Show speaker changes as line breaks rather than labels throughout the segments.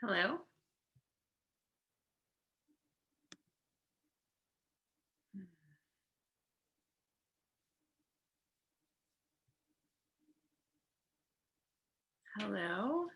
Hello. Hello.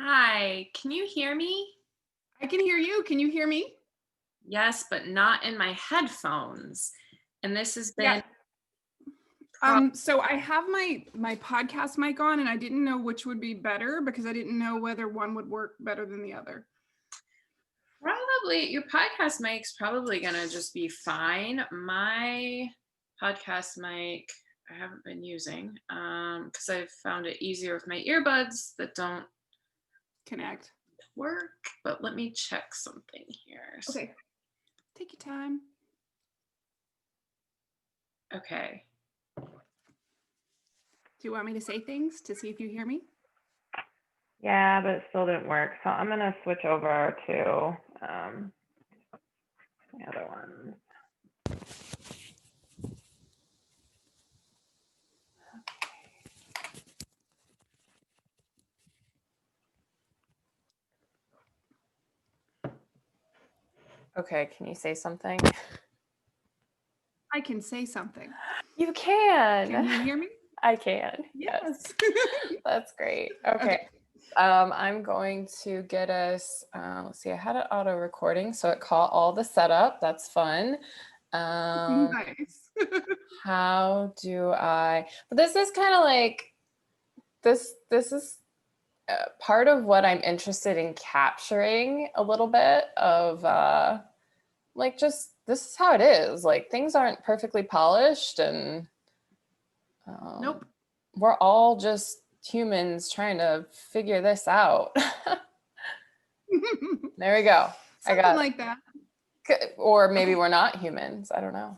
Hi, can you hear me?
I can hear you. Can you hear me?
Yes, but not in my headphones. And this has
Yeah.
been pro-
So I have my podcast mic on, and I didn't know which would be better because I didn't know whether one would work better than the other.
probably your podcast mic's probably gonna just be fine. My podcast mic I haven't been using because I've found it easier with my earbuds that don't
Connect.
work. But let me check something here.
Okay. Take your time.
Okay.
Do you want me to say things to see if you hear me?
Yeah, but it still didn't work. So I'm gonna switch over to the other one. Okay, can you say something?
I can say something.
You can.
Can you hear me?
I can.
Yes.
That's great. Okay. I'm going to get us, let's see, I had it auto recording, so it caught all the setup. That's fun.
Nice.
How do but this is kind of like, this is part of what I'm interested in capturing a little bit of, like, just this is how it is. Like, things aren't perfectly polished, and
Nope.
we're all just humans trying to figure this out. There we go.
Something like that.
Or maybe we're not humans. I don't know.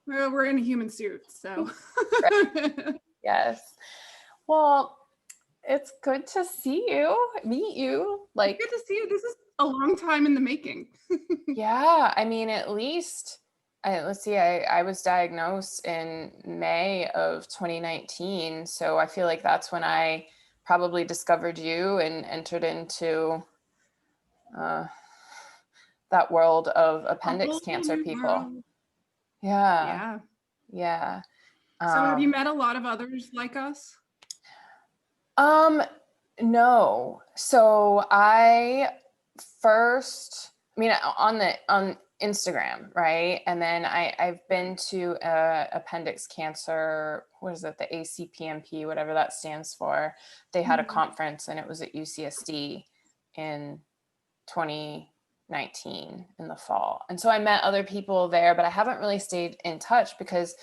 Well, we're in a human suit, so.
Yes. Well, it's good to meet you. Like,
Good to see you. This is a long time in the making.
yeah, I mean, at least, let's see, I was diagnosed in May of 2019. So I feel like that's when I probably discovered you and entered into that world of appendix cancer people.
World.
Yeah.
Yeah.
Yeah.
So have you met a lot of others like us?
No. So I mean, on Instagram, right? And then I've been to appendix cancer, what is it, the ACPMP, whatever that stands for. They had a conference, and it was at UCSD in 2019 in the fall. And so I met other people there, but I haven't really stayed in touch because,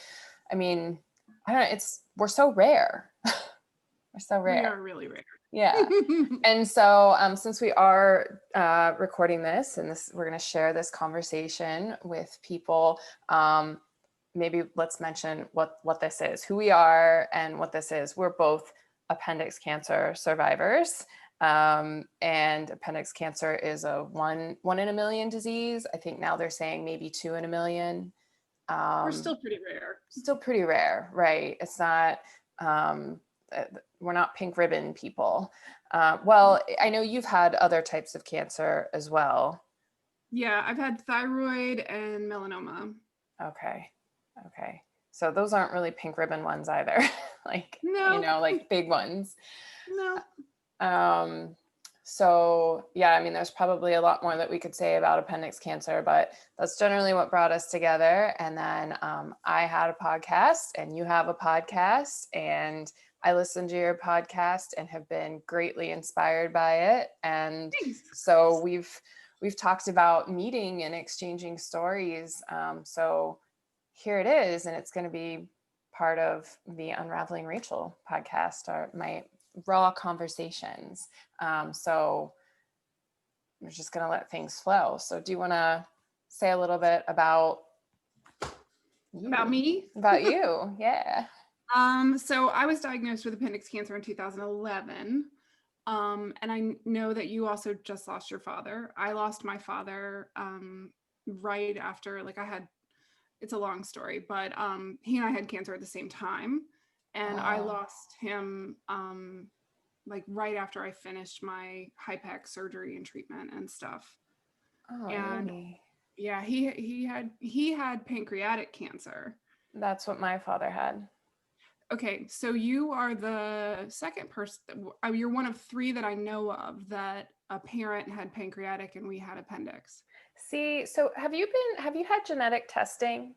I mean, I don't know, we're so rare. We're so rare.
We are really rare.
Yeah. And so since we are recording this, and we're going to share this conversation with people, maybe let's mention what this is, who we are, and what this is. We're both appendix cancer survivors. And appendix cancer is a one in a million disease. I think now they're saying maybe 2 in a million.
We're still pretty rare.
Still pretty rare, right? It's not, we're not pink ribbon people. Well, I know you've had other types of cancer as well.
Yeah, I've had thyroid and melanoma.
Okay. So those aren't really pink ribbon ones either. Like,
no.
Like big ones.
No.
So yeah, I mean, there's probably a lot more that we could say about appendix cancer, but that's generally what brought us together. And then I had a podcast, and you have a podcast, and I listened to your podcast and have been greatly inspired by it. And so we've talked about meeting and exchanging stories. So here it is, and it's going to be part of the Unraveling Rachel podcast, or my raw conversations. So we're just going to let things flow. So do you want to say a little bit about
About me?
About you. Yeah.
So I was diagnosed with appendix cancer in 2011. And I know that you also just lost your father. I lost my father right after, like it's a long story, but he and I had cancer at the same time. And I
Oh,
lost him like right after I finished my HIPEC surgery and treatment and stuff.
oh,
And
Amy.
yeah, he had pancreatic cancer.
That's what my father had.
Okay, so you are the second person. You're one of three that I know of that a parent had pancreatic and we had appendix.
See, so have you had genetic testing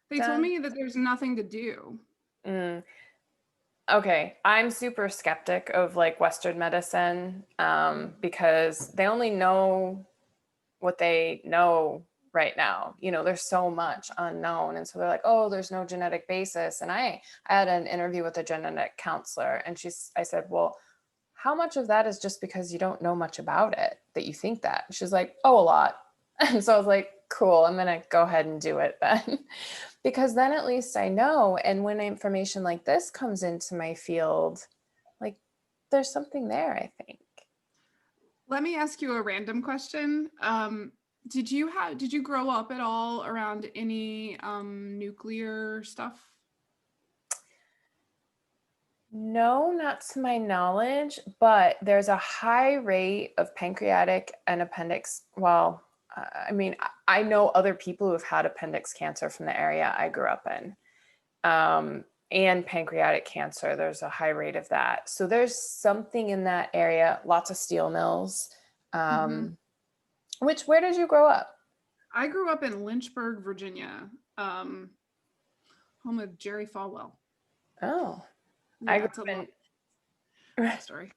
They told
done?
me that there's nothing to do.
Mm. Okay, I'm super skeptic of like Western medicine because they only know what they know right now. You know, there's so much unknown, and so they're like, oh, there's no genetic basis. And I had an interview with a genetic counselor, and I said, well, how much of that is just because you don't know much about it that you think that? She's like, oh, a lot. And so I was like, cool, I'm gonna go ahead and do it then. Because then at least I know. And when information like this comes into my field, like there's something there, I think.
Let me ask you a random question. Did you grow up at all around any nuclear stuff?
No, not to my knowledge, but there's a high rate of pancreatic and appendix. Well, I mean, I know other people who have had appendix cancer from the area I grew up in, and pancreatic cancer. There's a high rate of that. So there's something in that area, lots of steel mills.
Mhm.
Where did you grow up?
I grew up in Lynchburg, Virginia, um, home of Jerry Falwell.
Oh, I
Yeah,
grew
it's a
up
long
in
story.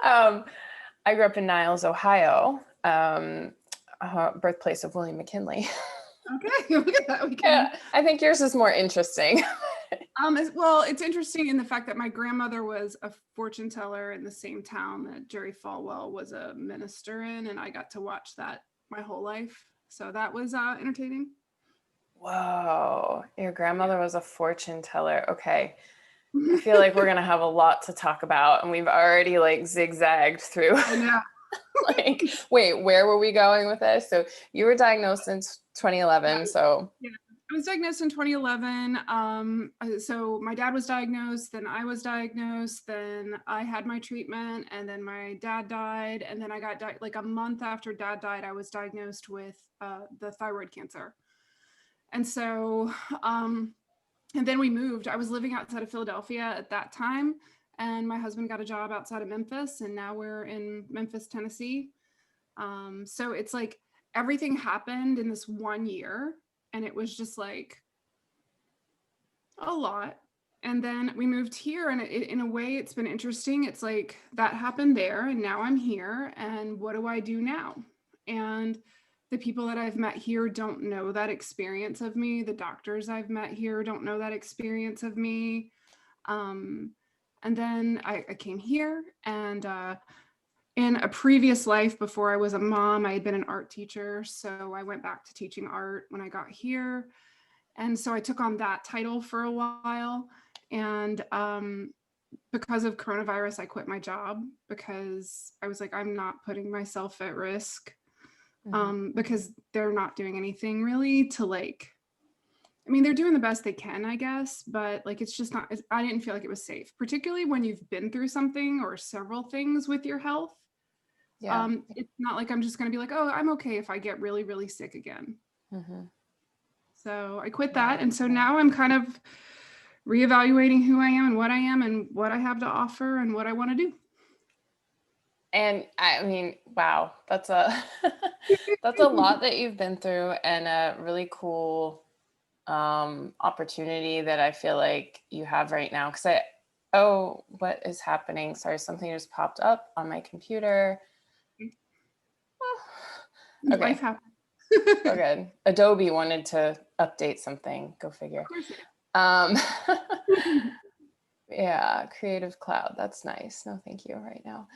um, I grew up in Niles, Ohio, birthplace of William McKinley.
Okay, look at that. We can.
Yeah, I think yours is more interesting.
Well, it's interesting in the fact that my grandmother was a fortune teller in the same town that Jerry Falwell was a minister in, and I got to watch that my whole life. So that was entertaining.
Whoa, your
Yeah.
grandmother was a fortune teller. Okay. I feel like we're gonna have a lot to talk about, and we've already like zigzagged through.
I know.
Like, wait, where were we going with this? So you were diagnosed in 2011. So
Yeah. I was diagnosed in 2011. So my dad was diagnosed, then I was diagnosed, then I had my treatment, and then my dad died. And then I got like a month after dad died, I was diagnosed with the thyroid cancer. And so, and then we moved. I was living outside of Philadelphia at that time, and my husband got a job outside of Memphis, and now we're in Memphis, Tennessee. So it's like everything happened in this 1 year, and it was just like a lot. And then we moved here, and in a way, it's been interesting. It's like that happened there, and now I'm here. And what do I do now? And the people that I've met here don't know that experience of me. The doctors I've met here don't know that experience of me. Um, and then I came here, and in a previous life before I was a mom, I had been an art teacher. So I went back to teaching art when I got here. And so I took on that title for a while. And because of coronavirus, I quit my job because I was like, I'm not putting myself at risk because they're not doing anything really to like, I mean, they're doing the best they can, I guess, but like, it's just not, I didn't feel like it was safe, particularly when you've been through something or several things with your health.
yeah.
It's not like I'm just going to be like, oh, I'm okay if I get really, really sick again.
Mm-hmm.
So I quit that. And so now I'm kind of reevaluating who I am and what I have to offer and what I want to do.
And I mean, wow, that's a that's a lot that you've been through, and a really cool opportunity that I feel like you have right now. Because oh, what is happening? Sorry, something just popped up on my computer. Okay,
Life happens.
so good. Adobe wanted to update something. Go figure.
Of course it
Um,
is.
yeah, Creative Cloud. That's nice. No, thank you right now.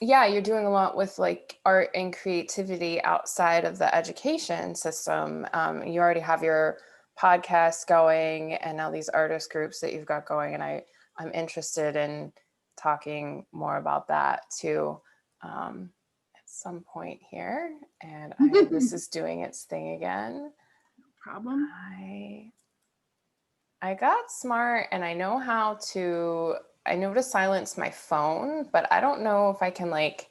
yeah, you're doing a lot with like art and creativity outside of the education system. You already have your podcast going and now these artist groups that you've got going. And I'm interested in talking more about that too at some point here. And this is doing its thing again.
Problem.
I got smart and I know to silence my phone, but I don't know if I can like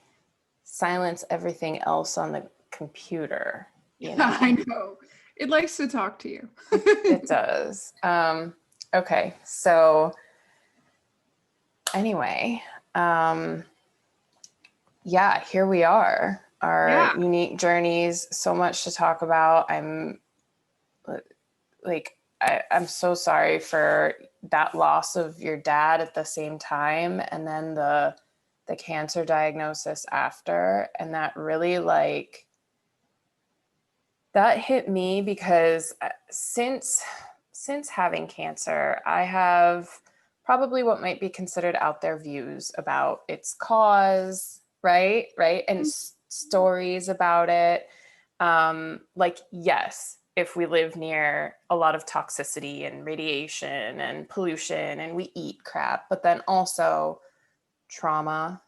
silence everything else on the computer, you know.
I know. It likes to talk to you.
It does. Okay, so anyway, yeah, here we are. Our unique journeys, so much to talk about. I'm so sorry for that loss of your dad at the same time, and then the cancer diagnosis after. And that really that hit me because since having cancer, I have probably what might be considered out there views about its cause, right? And stories about it. Yes, if we live near a lot of toxicity and radiation and pollution and we eat crap, but then also trauma,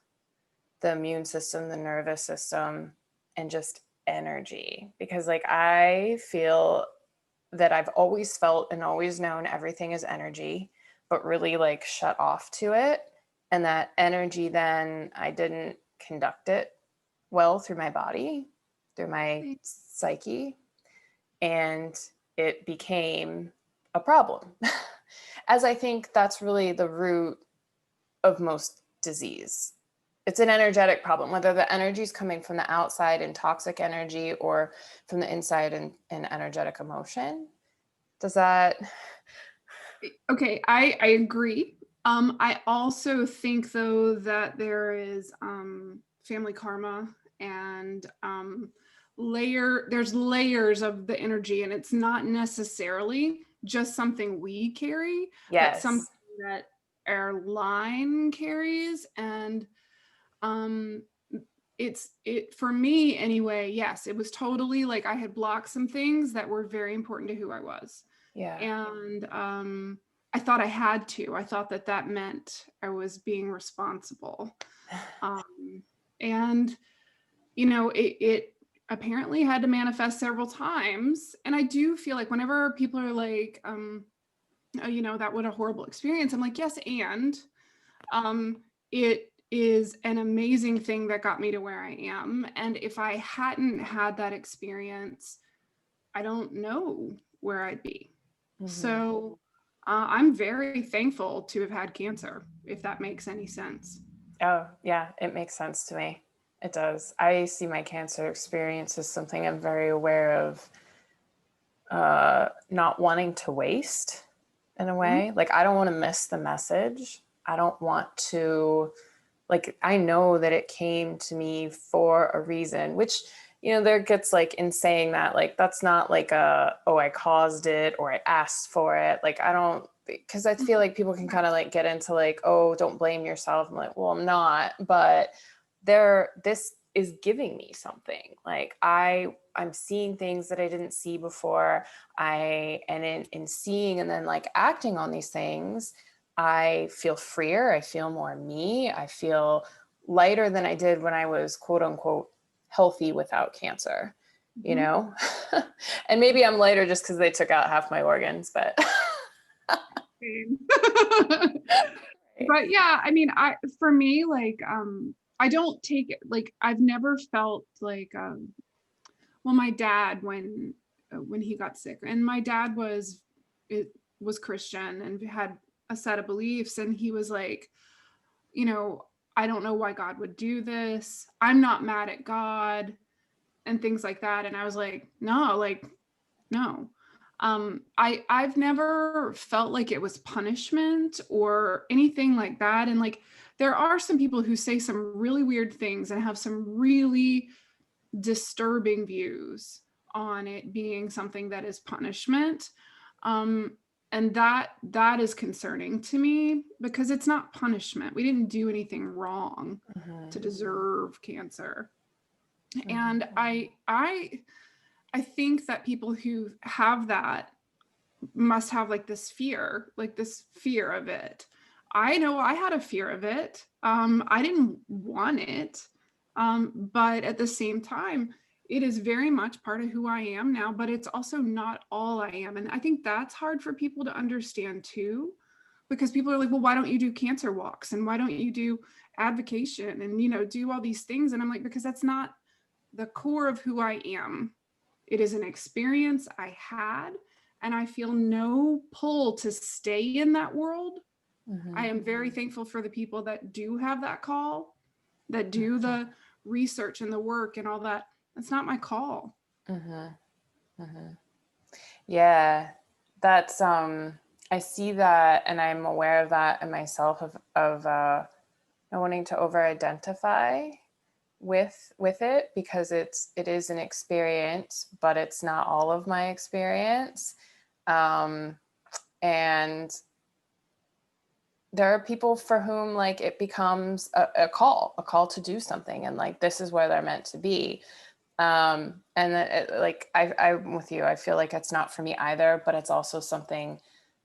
the immune system, the nervous system, and just energy. Because I feel that I've always felt and always known everything is energy, but really shut off to it. And that energy, then I didn't conduct it well through my body, through my psyche, and it became a problem. As I think that's really the root of most disease. It's an energetic problem, whether the energy is coming from the outside in toxic energy or from the inside in energetic emotion. Does that?
Okay, I agree. I also think though that there is family karma and there's layers of the energy, and it's not necessarily just something we carry, but something that our line carries. And it for me anyway, yes, it was totally I had blocked some things that were very important to who I was.
Yeah.
And I thought I had to. I thought that meant I was being responsible. And it apparently had to manifest several times. And I do feel like whenever people are like, oh, that was a horrible experience, I'm like, yes, and it is an amazing thing that got me to where I am. And if I hadn't had that experience, I don't know where I'd be. Mm-hmm. So I'm very thankful to have had cancer, if that makes any sense.
Oh, yeah, it makes sense to me. It does. I see my cancer experience as something I'm very aware of, not wanting to waste in a way. Mm-hmm. I don't want to miss the message. I don't want to, I know that it came to me for a reason, which, there gets in saying that, that's not I caused it or I asked for it. I don't, because I feel like people can kind of get into oh, don't blame yourself. I'm well, I'm not, but this is giving me something. I'm seeing things that I didn't see before. In seeing and then acting on these things, I feel freer. I feel more me. I feel lighter than I did when I was quote unquote healthy without cancer, mm-hmm. And maybe I'm lighter just because they took out half my organs, but.
But yeah, I mean, for me, I don't take it, I've never felt well, my dad, when he got sick, and my dad was Christian and had a set of beliefs, and he was I don't know why God would do this. I'm not mad at God and things like that. And I was no. I've never felt like it was punishment or anything like that. And there are some people who say some really weird things and have some really disturbing views on it being something that is punishment. And And that is concerning to me because it's not punishment. We didn't do anything wrong to deserve cancer. And I think that people who have that must have like this fear of it. I know I had a fear of it. I didn't want it. But at the same time, it is very much part of who I am now, but it's also not all I am. And I think that's hard for people to understand too, because people are like, well, why don't you do cancer walks? And why don't you do advocation and, you know, do all these things? And I'm like, because that's not the core of who I am. It is an experience I had, and I feel no pull to stay in that world. I am very thankful for the people that do have that call, that do the research and the work and all that. That's not my call.
Yeah, that's I see that, and I'm aware of that in myself of wanting to over-identify with it, because it is an experience, but it's not all of my experience. And there are people for whom like it becomes a call to do something, and like this is where they're meant to be. And like I'm with you. I feel like it's not for me either, but it's also something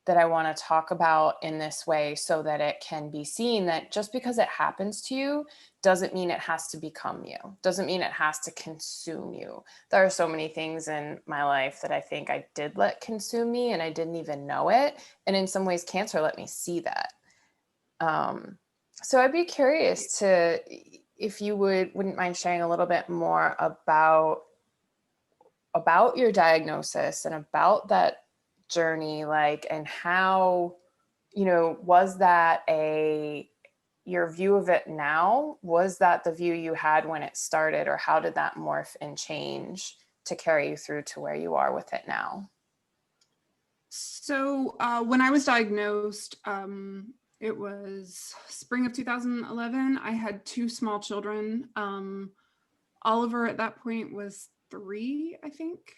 that I want to talk about in this way so that it can be seen that just because it happens to you doesn't mean it has to become you, doesn't mean it has to consume you. There are so many things in my life that I think I did let consume me and I didn't even know it. And in some ways, cancer let me see that. So I'd be curious to, if you wouldn't mind sharing a little bit more about your diagnosis and about that journey, like, and how, you know, was that your view of it now? Was that the view you had when it started, or how did that morph and change to carry you through to where you are with it now?
So when I was diagnosed, it was spring of 2011. I had 2 small children. Oliver at that point was 3, I think,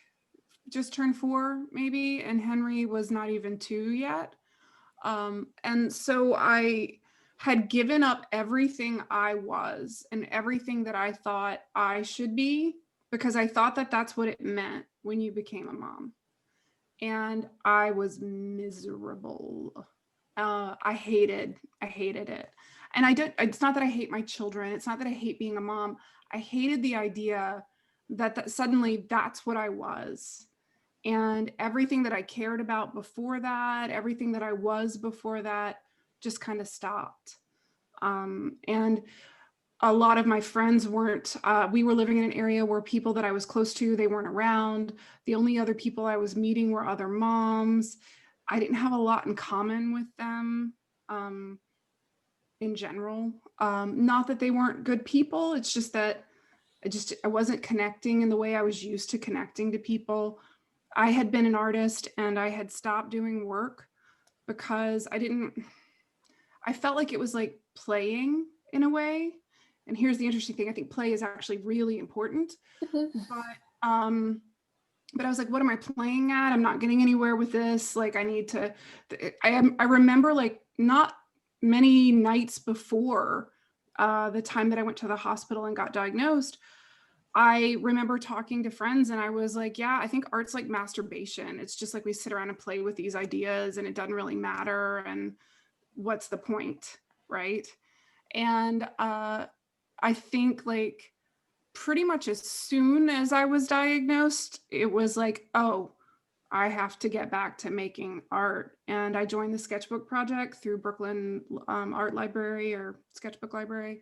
just turned 4 maybe, and Henry was not even 2 yet. And so I had given up everything I was and everything that I thought I should be, because I thought that that's what it meant when you became a mom. And I was miserable. I hated it. And it's not that I hate my children. It's not that I hate being a mom. I hated the idea that suddenly that's what I was. And everything that I cared about before that, everything that I was before that, just kind of stopped. And a lot of my friends weren't, we were living in an area where people that I was close to, they weren't around. The only other people I was meeting were other moms. I didn't have a lot in common with them in general. Not that they weren't good people. It's just that I wasn't connecting in the way I was used to connecting to people. I had been an artist and I had stopped doing work because I felt like it was like playing in a way. And here's the interesting thing. I think play is actually really important. But I was like, what am I playing at? I'm not getting anywhere with this. Like I need to, I remember like not many nights before the time that I went to the hospital and got diagnosed, I remember talking to friends and I was like, yeah, I think art's like masturbation. It's just like we sit around and play with these ideas and it doesn't really matter. And what's the point, right? And I think like pretty much as soon as I was diagnosed, it was like, oh, I have to get back to making art. And I joined the sketchbook project through Brooklyn Art Library or Sketchbook Library.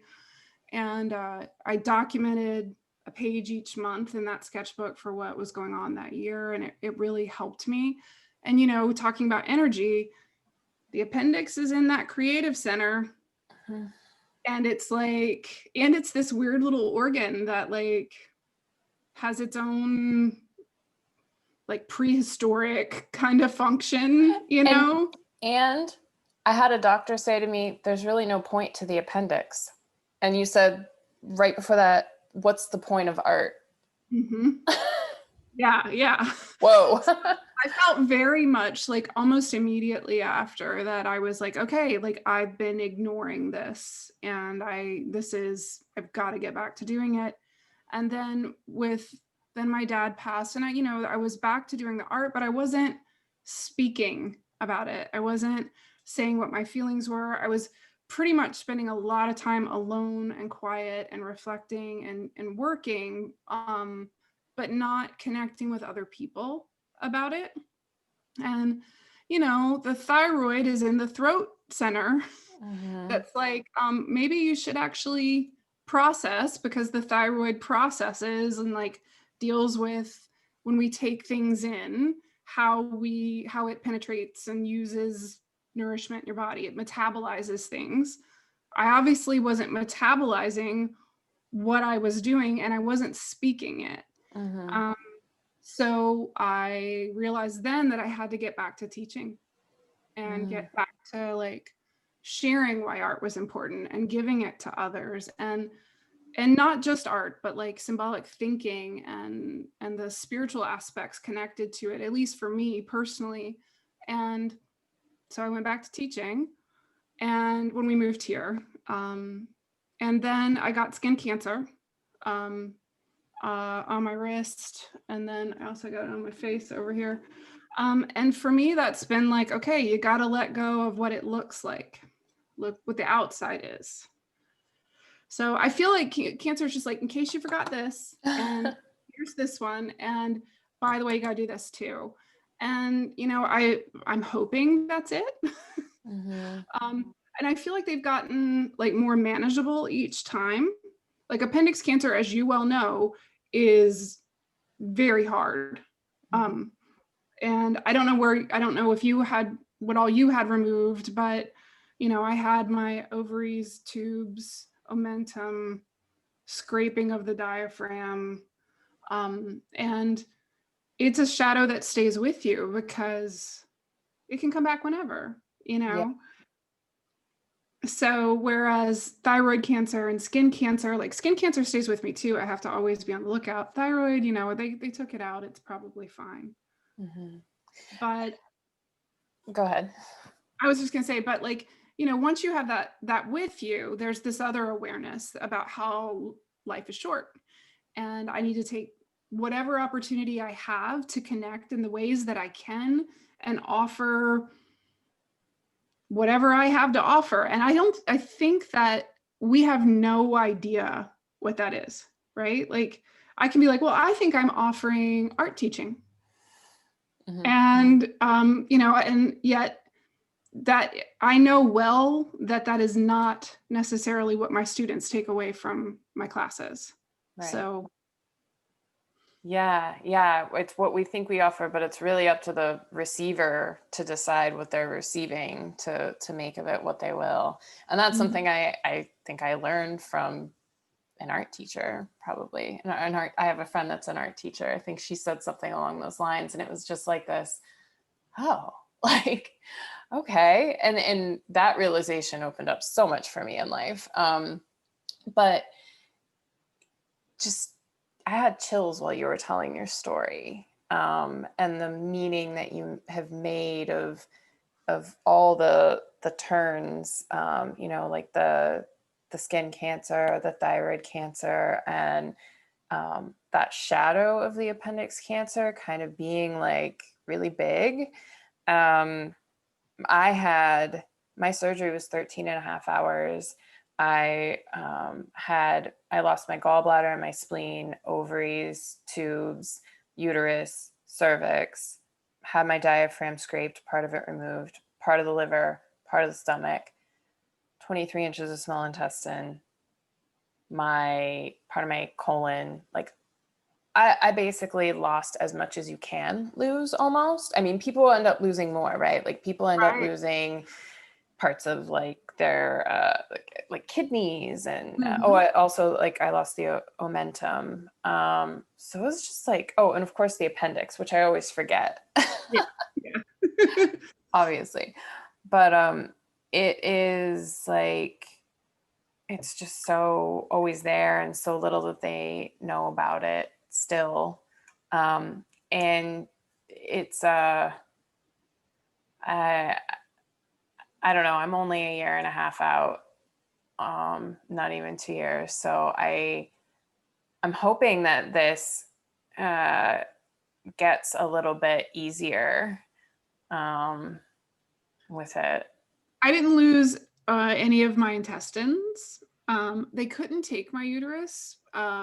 And I documented a page each month in that sketchbook for what was going on that year. And it really helped me. And, you know, talking about energy, the appendix is in that creative center. And it's like, and it's this weird little organ that like has its own like prehistoric kind of function, you know?
And I had a doctor say to me, there's really no point to the appendix. And you said right before that, what's the point of art?
Yeah.
Whoa.
I felt very much like almost immediately after that I was like, okay, like I've been ignoring this and I've got to get back to doing it. And then my dad passed and I was back to doing the art, but I wasn't speaking about it. I wasn't saying what my feelings were. I was pretty much spending a lot of time alone and quiet and reflecting and working, but not connecting with other people about it. And the thyroid is in the throat center. That's like, maybe you should actually process, because the thyroid processes and like deals with when we take things in, how it penetrates and uses nourishment in your body. It metabolizes things. I obviously wasn't metabolizing what I was doing, and I wasn't speaking it. Um, so I realized then that I had to get back to teaching and get back to like sharing why art was important and giving it to others, and not just art, but like symbolic thinking and the spiritual aspects connected to it, at least for me personally. And so I went back to teaching, and when we moved here, and then I got skin cancer. On my wrist, and then I also got it on my face over here. And for me, that's been like, okay, you got to let go of what it looks like, look what the outside is. So I feel like cancer is just like, in case you forgot this, and here's this one, and by the way, you got to do this too. And I'm hoping that's it. And I feel like they've gotten like more manageable each time. Like appendix cancer, as you well know, is very hard. And I don't know if you had what all you had removed, but I had my ovaries, tubes, omentum, scraping of the diaphragm. And it's a shadow that stays with you because it can come back whenever.
Yeah.
So whereas thyroid cancer and skin cancer, like skin cancer stays with me too. I have to always be on the lookout. Thyroid, they took it out. It's probably fine. But
go ahead.
I was just going to say, but like, once you have that with you, there's this other awareness about how life is short. And I need to take whatever opportunity I have to connect in the ways that I can and offer whatever I have to offer. And I think that we have no idea what that is, right? Like I can be like, well, I think I'm offering art teaching. And, and yet that I know well that is not necessarily what my students take away from my classes. Right. So.
Yeah. It's what we think we offer, but it's really up to the receiver to decide what they're receiving to make of it what they will. And that's something I think I learned from an art teacher, probably. I have a friend that's an art teacher. I think she said something along those lines, and it was just like this, oh, like, okay. And that realization opened up so much for me in life. But just, I had chills while you were telling your story, and the meaning that you have made of all the turns, like the skin cancer, the thyroid cancer, and that shadow of the appendix cancer kind of being like really big. My surgery was 13 and a half hours. I lost my gallbladder and my spleen, ovaries, tubes, uterus, cervix, had my diaphragm scraped, part of it removed, part of the liver, part of the stomach, 23 inches of small intestine, part of my colon. Like I basically lost as much as you can lose almost. I mean, people end up losing more, right? Like people end up losing parts of like their like kidneys and I also like I lost the omentum. So it was just like, and of course the appendix, which I always forget. Yeah. Obviously. But it is like, it's just so always there and so little that they know about it still. and it's I don't know, I'm only a year and a half out, not even 2 years. So I'm hoping that this gets a little bit easier with it.
I didn't lose any of my intestines. They couldn't take my uterus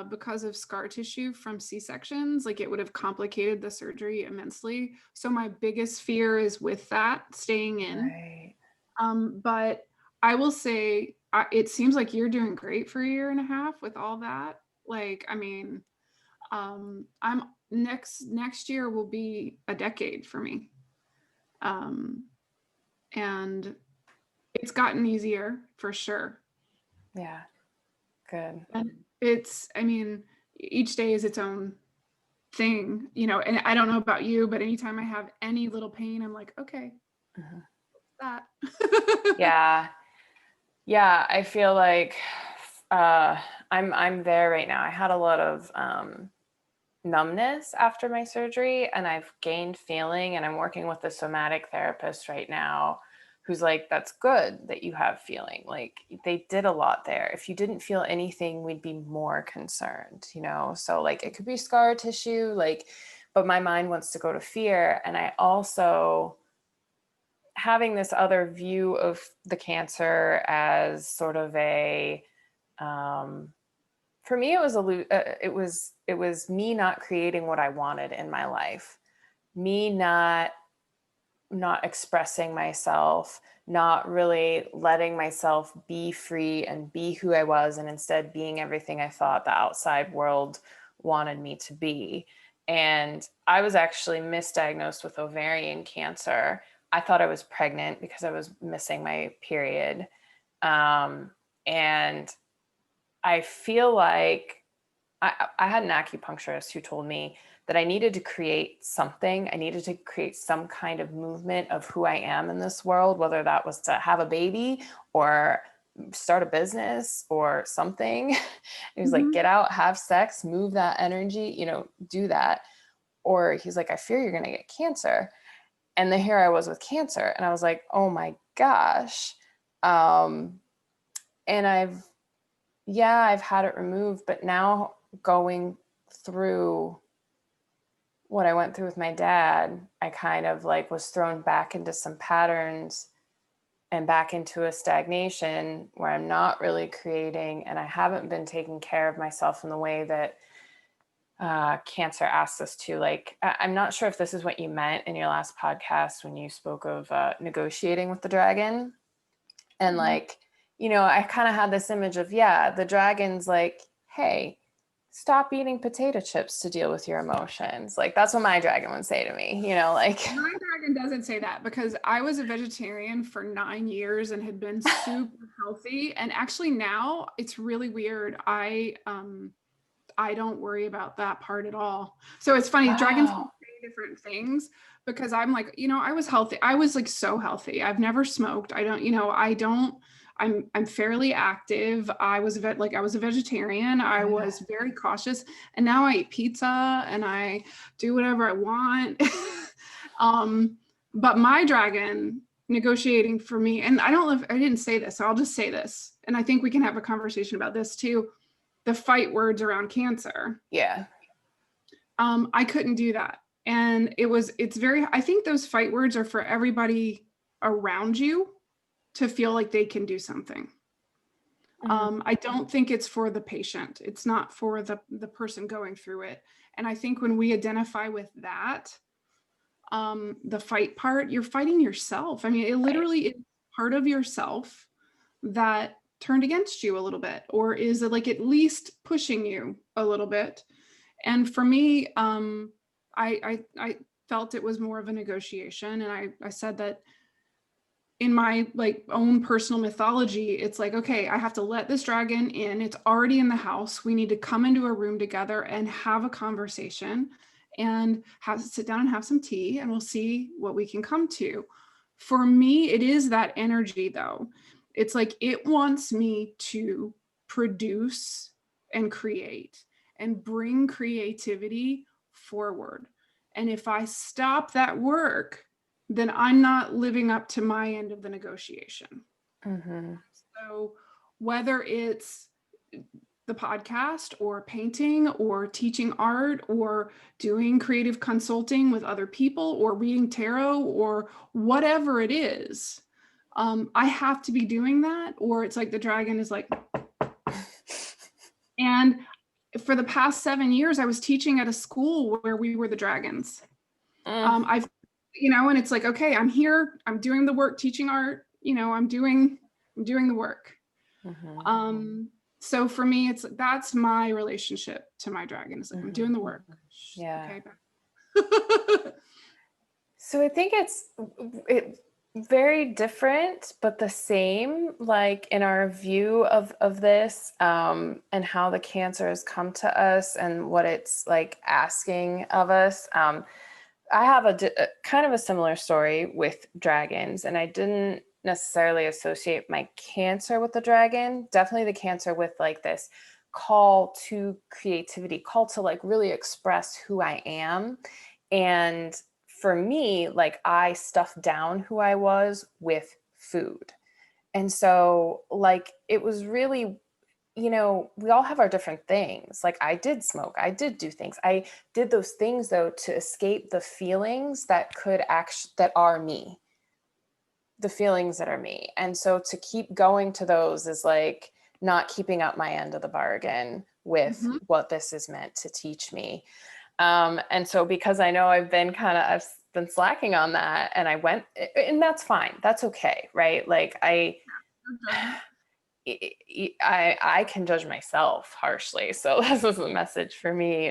because of scar tissue from C-sections. Like, it would have complicated the surgery immensely. So my biggest fear is with that staying in.
Right.
But I will say, it seems like you're doing great for a year and a half with all that. Like, I mean, I'm next year will be a decade for me. And it's gotten easier for sure.
Yeah. Good.
And it's, I mean, each day is its own thing, you know, and I don't know about you, but anytime I have any little pain, I'm like, okay, that.
Yeah. Yeah. I feel like I'm there right now. I had a lot of numbness after my surgery, and I've gained feeling, and I'm working with a somatic therapist right now who's like, that's good that you have feeling. Like, they did a lot there. If you didn't feel anything, we'd be more concerned, you know? So like, it could be scar tissue, like, but my mind wants to go to fear. And I also, having this other view of the cancer as sort of a, for me, it was me not creating what I wanted in my life, me not expressing myself, not really letting myself be free and be who I was, and instead being everything I thought the outside world wanted me to be. And I was actually misdiagnosed with ovarian cancer. I thought I was pregnant because I was missing my period. And I feel like I had an acupuncturist who told me that I needed to create something. I needed to create some kind of movement of who I am in this world, whether that was to have a baby or start a business or something. He was like, get out, have sex, move that energy, you know, do that. Or he's like, I fear you're going to get cancer. And then here I was with cancer, and I was like, oh my gosh. And I've had it removed, but now going through what I went through with my dad, I kind of like was thrown back into some patterns and back into a stagnation where I'm not really creating, and I haven't been taking care of myself in the way that cancer asks us to. Like, I'm not sure if this is what you meant in your last podcast when you spoke of negotiating with the dragon. And like, you know, I kind of had this image of, yeah, the dragon's like, hey, stop eating potato chips to deal with your emotions. Like, that's what my dragon would say to me, you know, like.
My dragon doesn't say that, because I was a vegetarian for 9 years and had been super healthy. And actually now it's really weird. I don't worry about that part at all. So it's funny, dragons can say different things, because I'm like, you know, I was healthy. I was like so healthy. I've never smoked. I'm fairly active. I was a vegetarian. I was very cautious, and now I eat pizza and I do whatever I want. But my dragon negotiating for me, and I don't know if I didn't say this, so I'll just say this, and I think we can have a conversation about this too. The fight words around cancer.
Yeah.
I couldn't do that. And I think those fight words are for everybody around you to feel like they can do something. I don't think it's for the patient. It's not for the person going through it. And I think when we identify with that, the fight part, you're fighting yourself. I mean, it literally is part of yourself that turned against you a little bit, or is it like at least pushing you a little bit? And for me, I felt it was more of a negotiation. And I said that in my like own personal mythology, it's like, okay, I have to let this dragon in. It's already in the house. We need to come into a room together and have a conversation and sit down and have some tea, and we'll see what we can come to. For me, it is that energy though. It's like, it wants me to produce and create and bring creativity forward. And if I stop that work, then I'm not living up to my end of the negotiation. So whether it's the podcast or painting or teaching art or doing creative consulting with other people or reading tarot or whatever it is, I have to be doing that, or it's like the dragon is like. And for the past 7 years, I was teaching at a school where we were the dragons. I've, and it's like, okay, I'm here, I'm doing the work, teaching art, I'm doing the work. So for me, that's my relationship to my dragon. It's like, I'm doing the work.
Yeah.
Okay.
So I think it's very different, but the same, like in our view of this, and how the Cancer has come to us and what it's like asking of us. I have a kind of a similar story with dragons, and I didn't necessarily associate my Cancer with the dragon. Definitely the Cancer with like this call to creativity, call to like really express who I am. And for me, like I stuffed down who I was with food. And so like it was really, we all have our different things. Like I did smoke, I did do things. I did those things though to escape the feelings that that are me, the feelings that are me. And so to keep going to those is like not keeping up my end of the bargain with what this is meant to teach me. And so because I know I've been slacking on that, and I went, and that's fine. That's okay. Right. Like I can judge myself harshly. So this is a message for me,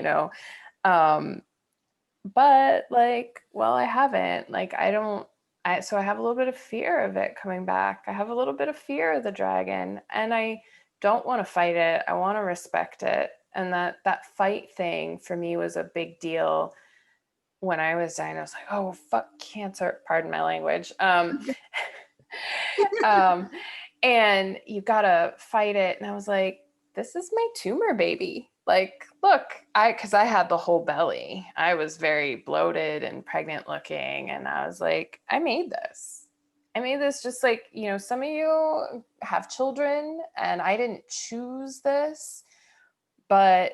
but like, well, I haven't, like, so I have a little bit of fear of it coming back. I have a little bit of fear of the dragon, and I don't want to fight it. I want to respect it. And that fight thing for me was a big deal when I was diagnosed. Like, oh, fuck Cancer, pardon my language. And you gotta fight it. And I was like, this is my tumor, baby. Like, look, because I had the whole belly. I was very bloated and pregnant looking. And I was like, I made this just like, some of you have children and I didn't choose this, but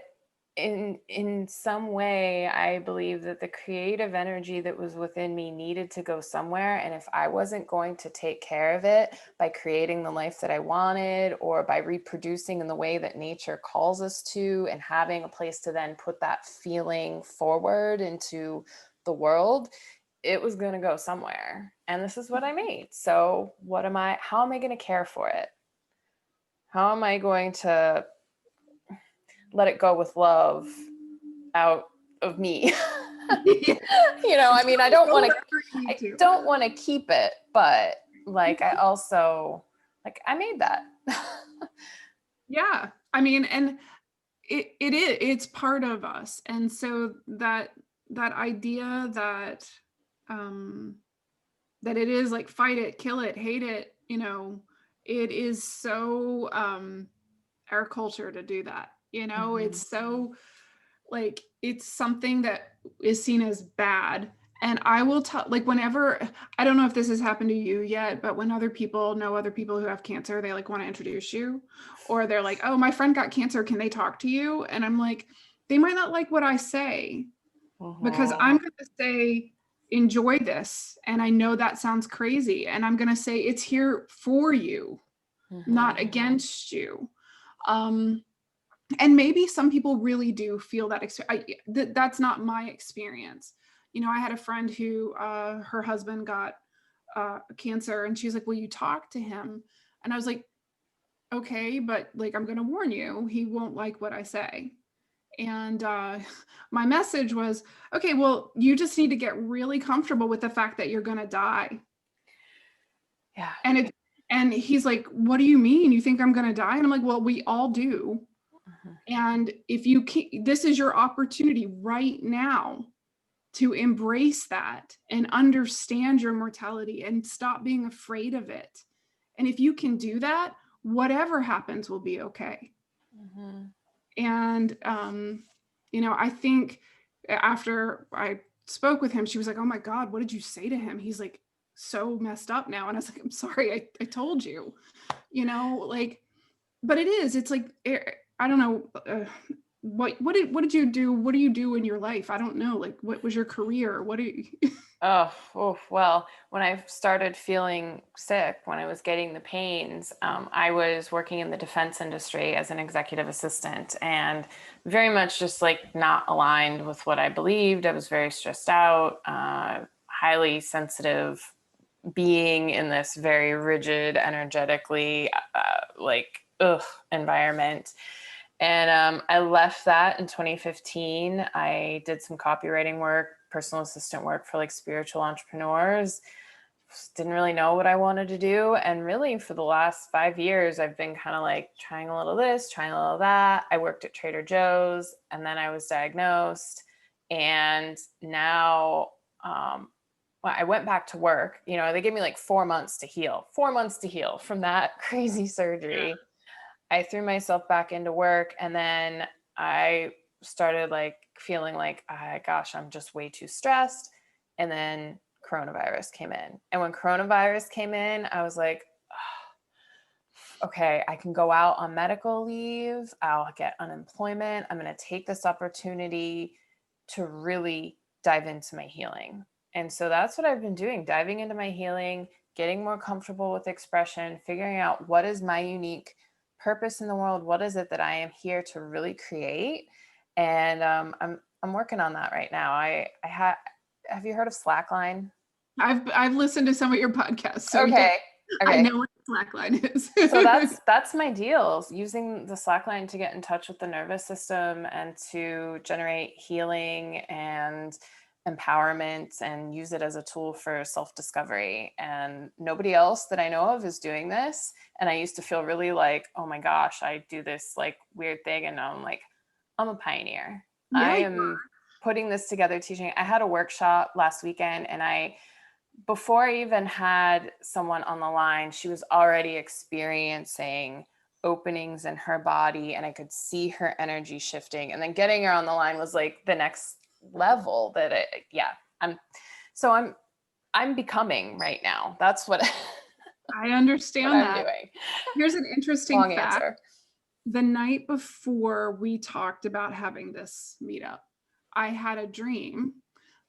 in some way, I believe that the creative energy that was within me needed to go somewhere. And if I wasn't going to take care of it by creating the life that I wanted, or by reproducing in the way that nature calls us to, and having a place to then put that feeling forward into the world, it was going to go somewhere. And this is what I made. So how am I going to care for it? How am I going to let it go with love out of me? I mean, I don't want to keep it, but like, I also, like, I made that.
Yeah. I mean, and it's part of us. And so that idea that, that it is like, fight it, kill it, hate it, it is so, our culture to do that. It's so like, it's something that is seen as bad. And I will tell, like, whenever, I don't know if this has happened to you yet, but when other people know other people who have cancer, they like want to introduce you, or they're like, oh, my friend got cancer, can they talk to you? And I'm like, they might not like what I say, because I'm going to say, enjoy this. And I know that sounds crazy. And I'm going to say, it's here for you, not against you. And maybe some people really do feel that. That's not my experience. I had a friend who, her husband got cancer, and she's like, will you talk to him? And I was like, okay, but like, I'm going to warn you, he won't like what I say. And my message was, okay, well, you just need to get really comfortable with the fact that you're going to die.
Yeah.
And he's like, what do you mean? You think I'm going to die? And I'm like, well, we all do. And if you can't, this is your opportunity right now to embrace that and understand your mortality and stop being afraid of it. And if you can do that, whatever happens will be okay. And, I think after I spoke with him, she was like, oh my God, what did you say to him? He's like so messed up now. And I was like, I'm sorry, I told you, like, but it's like, I don't know. What did you do? What do you do in your life? I don't know. Like, what was your career? What do you?
Well, when I started feeling sick, when I was getting the pains, I was working in the defense industry as an executive assistant, and very much just like not aligned with what I believed. I was very stressed out, highly sensitive being in this very rigid, energetically environment. And I left that in 2015. I did some copywriting work, personal assistant work for like spiritual entrepreneurs. Didn't really know what I wanted to do. And really for the last 5 years, I've been kind of like trying a little this, trying a little that. I worked at Trader Joe's, and then I was diagnosed. And now I went back to work. They gave me like 4 months to heal, from that crazy surgery. Yeah. I threw myself back into work, and then I started like feeling like, gosh, I'm just way too stressed. And then coronavirus came in. And when coronavirus came in, I was like, oh, okay, I can go out on medical leave. I'll get unemployment. I'm going to take this opportunity to really dive into my healing. And so that's what I've been doing, diving into my healing, getting more comfortable with expression, figuring out what is my unique purpose in the world. What is it that I am here to really create? And I'm working on that right now. Have you heard of Slackline?
I've listened to some of your podcasts. So
okay.
I know what Slackline is.
So that's my deal, using the Slackline to get in touch with the nervous system and to generate healing and empowerment, and use it as a tool for self-discovery. And nobody else that I know of is doing this. And I used to feel really like, oh my gosh, I do this like weird thing. And now I'm like, I'm a pioneer. Yeah, I am putting this together, teaching. I had a workshop last weekend, and before I even had someone on the line, she was already experiencing openings in her body, and I could see her energy shifting. And then getting her on the line was like the next level that I'm becoming right now. That's what
I understand
what I'm doing.
Here's an interesting
long
fact.
Answer.
The night before we talked about having this meetup, I had a dream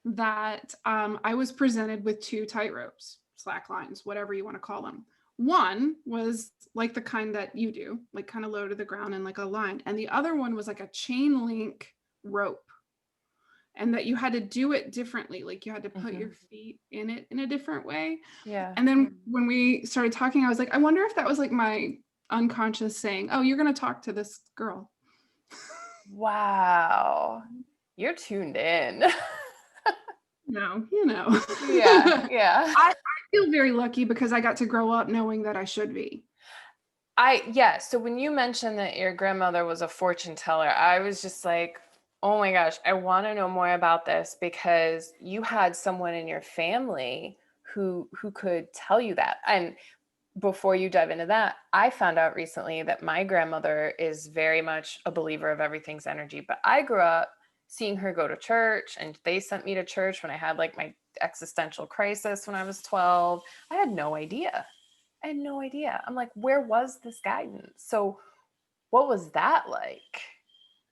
that I was presented with 2 tightropes, slack lines, whatever you want to call them. One was like the kind that you do, like kind of low to the ground and like a line. And the other one was like a chain link rope. And that you had to do it differently. Like you had to put your feet in it in a different way.
Yeah.
And then when we started talking, I was like, I wonder if that was like my unconscious saying, oh, you're going to talk to this girl.
Wow. You're tuned in.
No,
Yeah.
I feel very lucky because I got to grow up knowing that I should be.
So when you mentioned that your grandmother was a fortune teller, I was just like, oh my gosh, I want to know more about this, because you had someone in your family who could tell you that. And before you dive into that, I found out recently that my grandmother is very much a believer of everything's energy. But I grew up seeing her go to church, and they sent me to church when I had like my existential crisis when I was 12. I had no idea. I'm like, where was this guidance? So what was that like?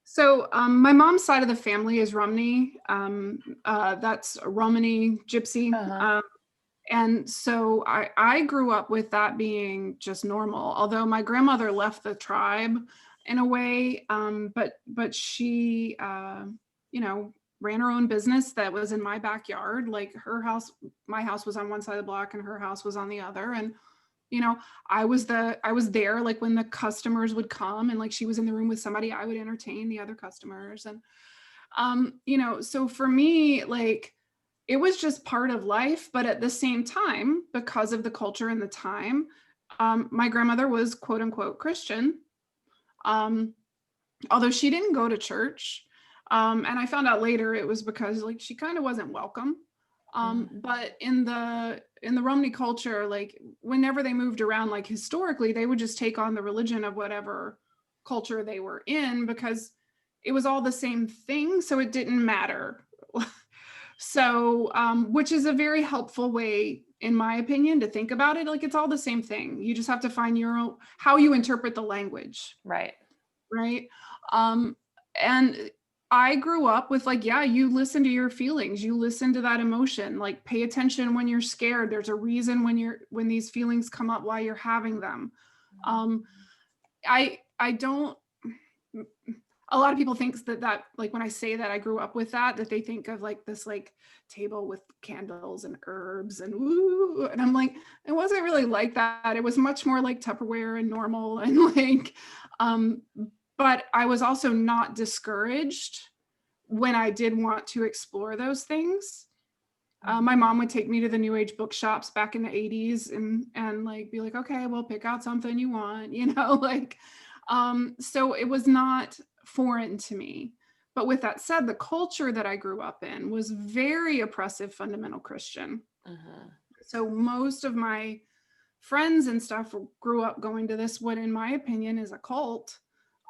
So my mom's side of the family is Romney. That's Romani Gypsy. And so I grew up with that being just normal, although my grandmother left the tribe in a way. But she, ran her own business that was in my backyard. Like my house was on one side of the block and her house was on the other. And I was there like when the customers would come, and like she was in the room with somebody, I would entertain the other customers. And, so for me, like, it was just part of life. But at the same time, because of the culture and the time, my grandmother was quote unquote Christian. Although she didn't go to church. And I found out later it was because like she kind of wasn't welcome. But in the Romney culture, like whenever they moved around, like historically, they would just take on the religion of whatever culture they were in, because it was all the same thing. So it didn't matter. So, which is a very helpful way, in my opinion, to think about it. Like it's all the same thing. You just have to find your own, how you interpret the language.
Right.
Right. And I grew up with like, yeah, you listen to your feelings, you listen to that emotion, like pay attention when you're scared. There's a reason when these feelings come up, why you're having them. Um, I don't, a lot of people think that like when I say that I grew up with that they think of like this like table with candles and herbs and woo. And I'm like, it wasn't really like that. It was much more like Tupperware and normal and like, but I was also not discouraged when I did want to explore those things. My mom would take me to the new age bookshops back in the 80s and like be like, okay, well, pick out something you want, like, so it was not foreign to me. But with that said, the culture that I grew up in was very oppressive, fundamental Christian. So most of my friends and stuff grew up going to this, what in my opinion is a cult.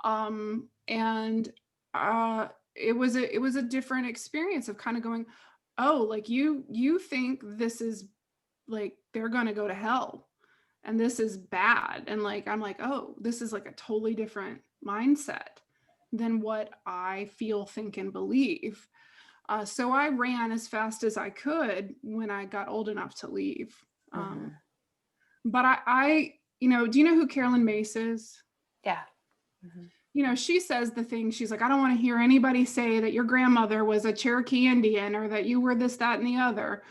And it was a different experience of kind of going, oh, like you think this is like they're gonna go to hell and this is bad. And like I'm like, oh, this is like a totally different mindset than what I feel, think, and believe. So I ran as fast as I could when I got old enough to leave. But I, do you know who Carolyn Mace is?
Yeah.
She says the thing, she's like, I don't want to hear anybody say that your grandmother was a Cherokee Indian or that you were this, that, and the other,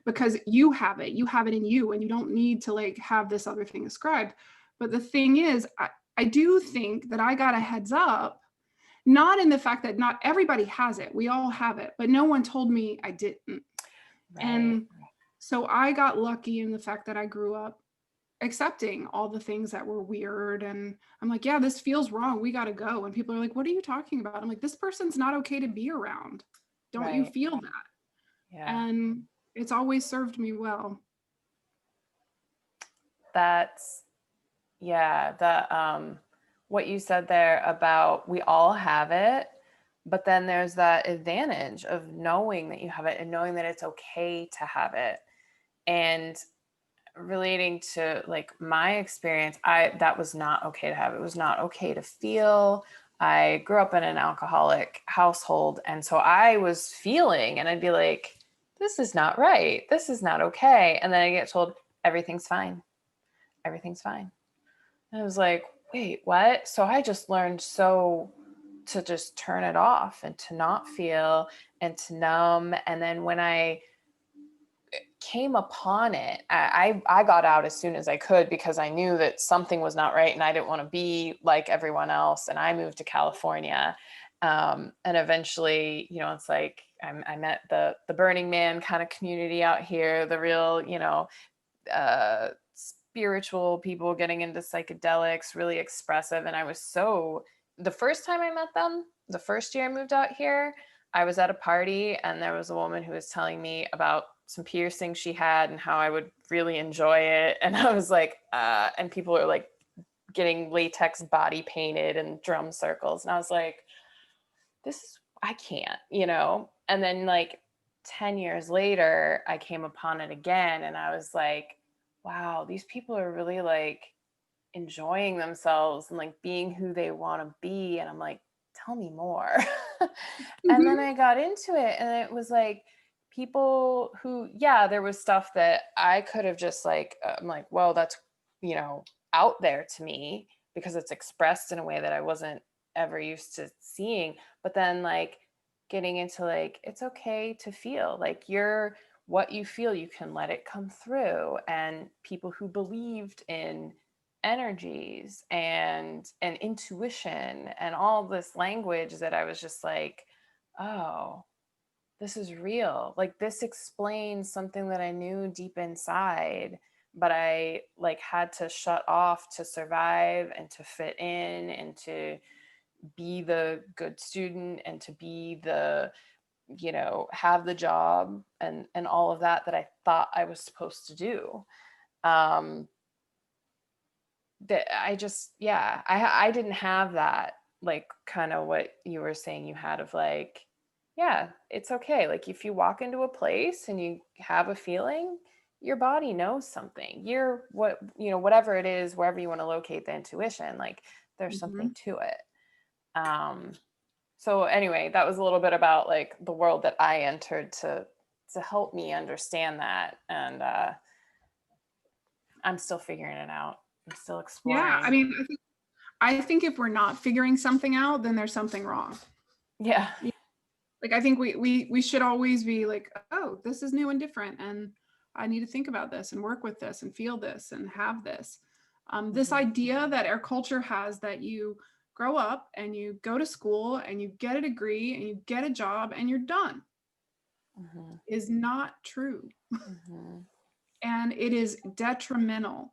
because you have it in you and you don't need to like have this other thing ascribed. But the thing is, I do think that I got a heads up, not in the fact that not everybody has it. We all have it, but no one told me I didn't. Right. And so I got lucky in the fact that I grew up accepting all the things that were weird. And I'm like, yeah, this feels wrong. We got to go. And people are like, what are you talking about? I'm like, this person's not okay to be around. Don't you feel that? Yeah. And it's always served me well.
That's, what you said there about we all have it, but then there's that advantage of knowing that you have it and knowing that it's okay to have it. And relating to like my experience, that was not okay to have. It was not okay to feel. I grew up in an alcoholic household. And so I was feeling and I'd be like, this is not right. This is not okay. And then I get told everything's fine. Everything's fine. And I was like, wait, what? So I just learned to just turn it off and to not feel and to numb. And then when I came upon it, I got out as soon as I could because I knew that something was not right and I didn't want to be like everyone else. And I moved to California. And eventually, it's like I met the Burning Man kind of community out here, the real, spiritual people getting into psychedelics, really expressive. And I was the first time I met them, the first year I moved out here, I was at a party and there was a woman who was telling me about some piercings she had and how I would really enjoy it. And I was like, and people are like getting latex body painted and drum circles. And I was like, I can't, And then like 10 years later, I came upon it again and I was like, wow, these people are really like enjoying themselves and like being who they want to be. And I'm like, tell me more. And then I got into it and it was like people who, there was stuff that I could have just like, I'm like, well, that's, out there to me because it's expressed in a way that I wasn't ever used to seeing. But then like getting into like, it's okay to feel like what you feel, you can let it come through. And people who believed in energies and intuition and all this language that I was just like, oh, this is real. Like this explains something that I knew deep inside, but I like had to shut off to survive and to fit in and to be the good student and to be the, have the job and all of that I thought I was supposed to do. That I just, I didn't have that, like kind of what you were saying you had of like, yeah, it's okay. Like if you walk into a place and you have a feeling, your body knows something. You're what, whatever it is, wherever you want to locate the intuition, like there's
Mhm.
something to it. Um, so anyway, that was a little bit about like the world that I entered to help me understand that. And I'm still figuring it out. I'm still
Yeah, I
exploring.
mean, I think if we're not figuring something out, then there's something wrong.
Yeah.
Yeah. Like I think we should always be like, oh, this is new and different, and I need to think about this and work with this and feel this and have this. This
Mhm.
idea that our culture has that you grow up and you go to school and you get a degree and you get a job and you're done
Mhm.
is not true.
Mhm.
And it is detrimental.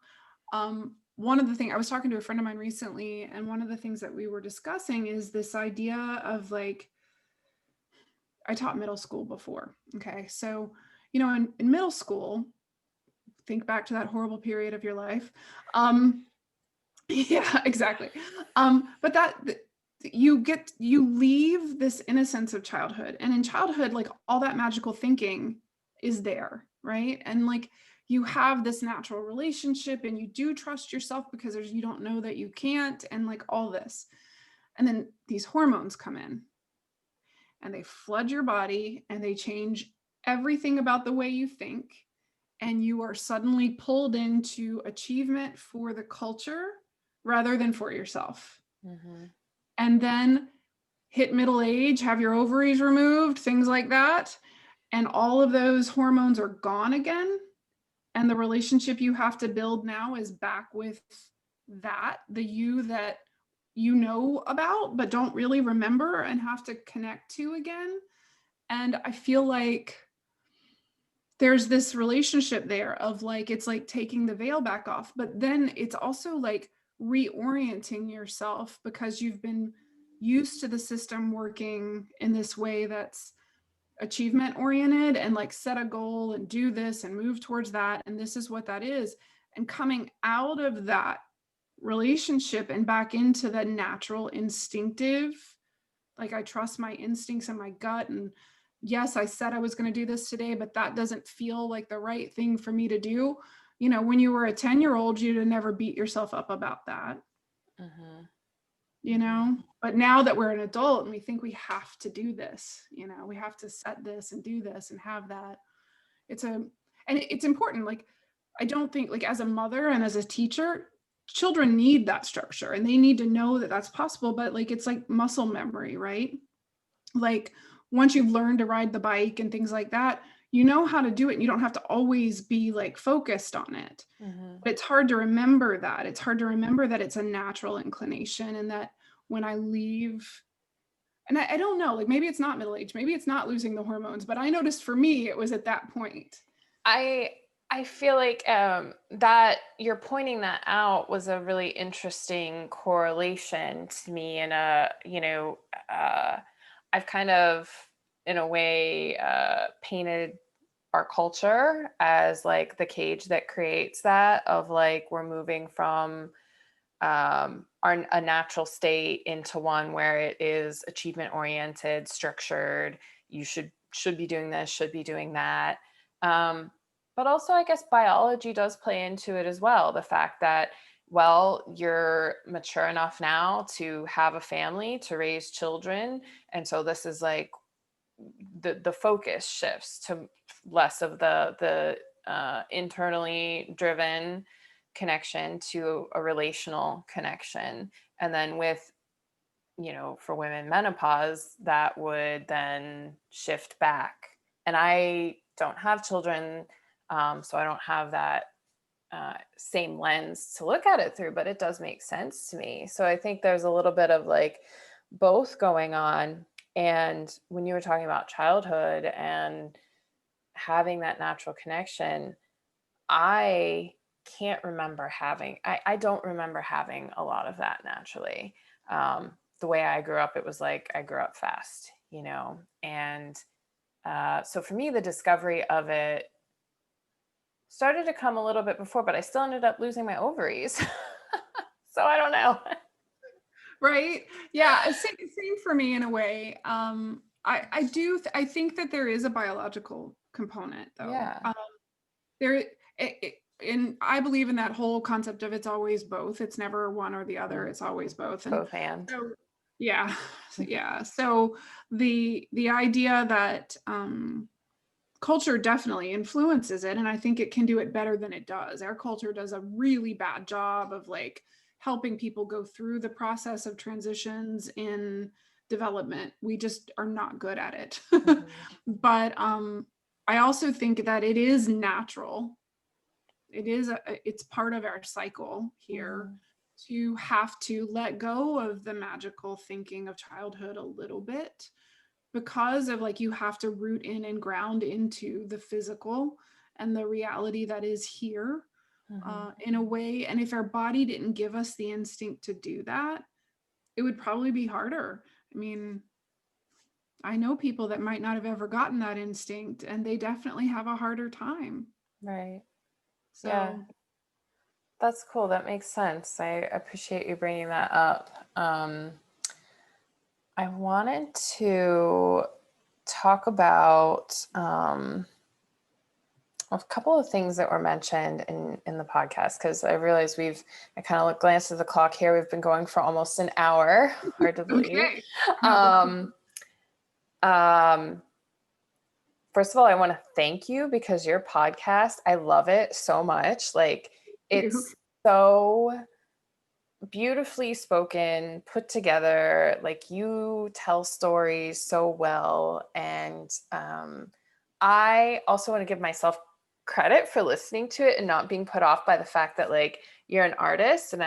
One of the things I was talking to a friend of mine recently, and one of the things that we were discussing is this idea of like, I taught middle school before. Okay. So, in middle school, think back to that horrible period of your life. Um, yeah, exactly. But you leave this innocence of childhood. And in childhood, like all that magical thinking is there, right? And like you have this natural relationship and you do trust yourself because you don't know that you can't, and like all this. And then these hormones come in and they flood your body and they change everything about the way you think. And you are suddenly pulled into achievement for the culture rather than for yourself.
Mhm.
And then hit middle age, have your ovaries removed, things like that. And all of those hormones are gone again. And the relationship you have to build now is back with the you that you know about, but don't really remember and have to connect to again. And I feel like there's this relationship there of like, it's like taking the veil back off, but then it's also like reorienting yourself because you've been used to the system working in this way that's achievement oriented and like set a goal and do this and move towards that. And this is what that is. And coming out of that relationship and back into the natural instinctive, like I trust my instincts and my gut, and yes, I said I was going to do this today, but that doesn't feel like the right thing for me to do. When you were a 10-year-old, you'd have never beat yourself up about that.
Mhm.
you
Mhm.
know but now that we're an adult and we think we have to do this, we have to set this and do this and have that. It's important. Like, I don't think, like, as a mother and as a teacher, children need that structure and they need to know that that's possible, but like it's like muscle memory, right? Like, once you've learned to ride the bike and things like that, you know how to do it and you don't have to always be like focused on it.
Mhm.
But it's hard to remember that. It's hard to remember that it's a natural inclination, and that when I leave, and I don't know, like maybe it's not middle age, maybe it's not losing the hormones, but I noticed for me it was at that point.
I I feel like that you're pointing that out was a really interesting correlation to me, and I've kind of in a way painted our culture as like the cage that creates that, of like we're moving from a natural state into one where it is achievement oriented, structured. You should be doing this, should be doing that. Um, but also, I guess biology does play into it as well. The fact that, well, you're mature enough now to have a family, to raise children, and so this is like the focus shifts to less of the internally driven connection to a relational connection. And then with, for women, menopause, that would then shift back. And I don't have children, so I don't have that same lens to look at it through, but it does make sense to me. So I think there's a little bit of like both going on. And when you were talking about childhood and having that natural connection, I can't remember I don't remember having a lot of that naturally. The way I grew up, it was like I grew up fast, and so for me, the discovery of it started to come a little bit before, but I still ended up losing my ovaries. So I don't know.
Right. Yeah, same for me in a way. I think that there is a biological component though.
Yeah.
There, and I believe in that whole concept of it's always both. It's never one or the other. It's always both. And
Both and.
so, yeah, yeah. So the idea that culture definitely influences it, and I think it can do it better than it does. Our culture does a really bad job of like helping people go through the process of transitions in development. We just are not good at it. But I also think that it is natural. It's part of our cycle here to have to let go of the magical thinking of childhood a little bit, because of like you have to root in and ground into the physical and the reality that is here in a way. And if our body didn't give us the instinct to do that, it would probably be harder. I mean, I know people that might not have ever gotten that instinct, and they definitely have a harder time.
Right.
So
Yeah. That's cool. That makes sense. I appreciate you bringing that up. I wanted to talk about a couple of things that were mentioned in the podcast, because I realized I kind of glanced at the clock here. We've been going for almost an hour. Hard to believe.
okay.
First of all, I want to thank you because your podcast, I love it so much. Like, it's so beautifully spoken, put together. Like, you tell stories so well. And I also want to give myself credit for listening to it and not being put off by the fact that like you're an artist. And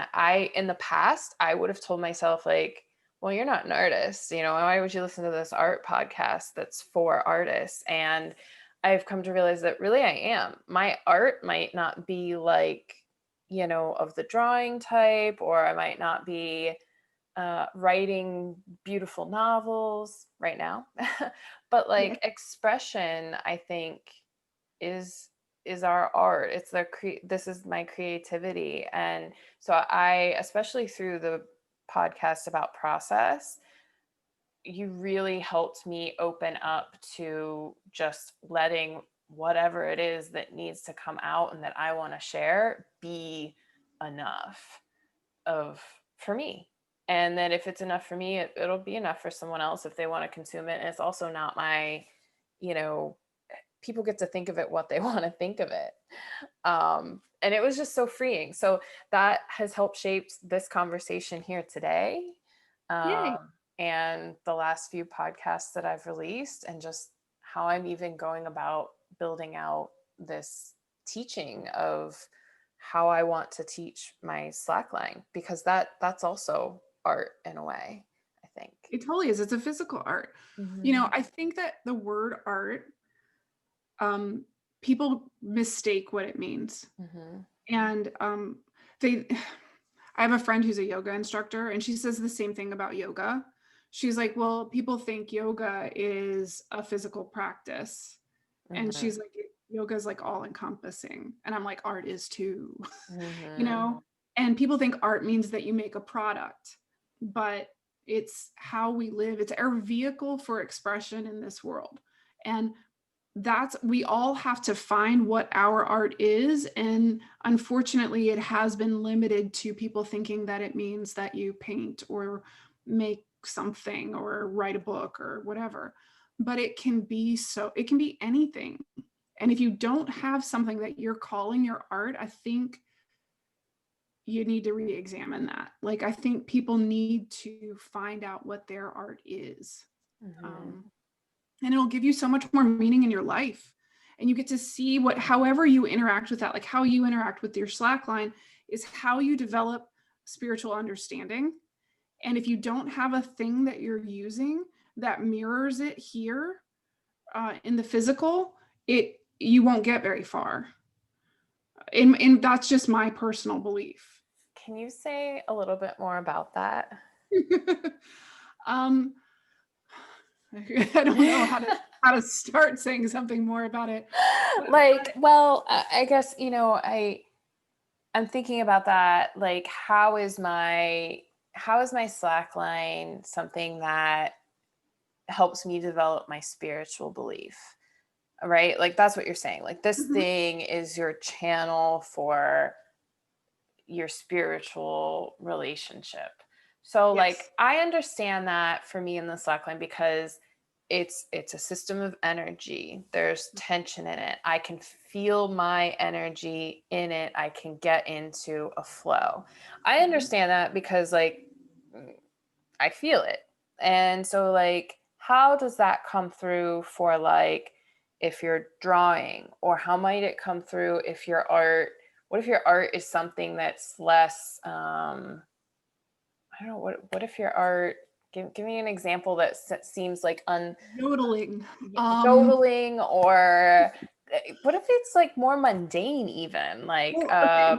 in the past, I would have told myself like, well, you're not an artist, why would you listen to this art podcast that's for artists? And I've come to realize that really I am. My art might not be like, of the drawing type, or I might not be writing beautiful novels right now, but like expression, I think is our art. It's this is my creativity. And so I, especially through the podcast about process, you really helped me open up to just letting whatever it is that needs to come out and that I want to share be enough for me. And then if it's enough for me, it'll be enough for someone else if they want to consume it. And it's also not my, people get to think of it what they want to think of it. And it was just so freeing. So that has helped shape this conversation here today. And the last few podcasts that I've released, and just how I'm even going about building out this teaching of how I want to teach my slackline, because that's also art in a way, I think.
It totally is. It's a physical art. I think that the word art, people mistake what it means. And I have a friend who's a yoga instructor, and she says the same thing about yoga. She's like, well, people think yoga is a physical practice. And she's like, yoga is like all encompassing. And I'm like, art is too, and people think art means that you make a product, but it's how we live. It's our vehicle for expression in this world. And we all have to find what our art is. And unfortunately, it has been limited to people thinking that it means that you paint or make something or write a book or whatever. But it can be anything. And if you don't have something that you're calling your art, I think you need to re-examine that. Like, I think people need to find out what their art is. And it'll give you so much more meaning in your life. And you get to see however you interact with that, like how you interact with your slackline is how you develop spiritual understanding. And if you don't have a thing that you're using that mirrors it here in the physical, you won't get very far. And that's just my personal belief.
Can you say a little bit more about that?
I don't know how to start saying something more about it.
I guess, I'm thinking about that. Like, how is my slackline something that helps me develop my spiritual belief, right? Like that's what you're saying. Like this
Mhm.
thing is your channel for your spiritual relationship. So like
Yes.
I understand that for me in the slackline because it's a system of energy. There's tension in it. I can feel my energy in it. I can get into a flow. I
Mhm.
understand that because like I feel it. And so like how does that come through for like if you're drawing, or how might it come through if your art, what if your art is something that's less I don't know, what if your art, give me an example that seems like
Yodeling.
yodeling, or what if it's like more mundane even like
Well, okay.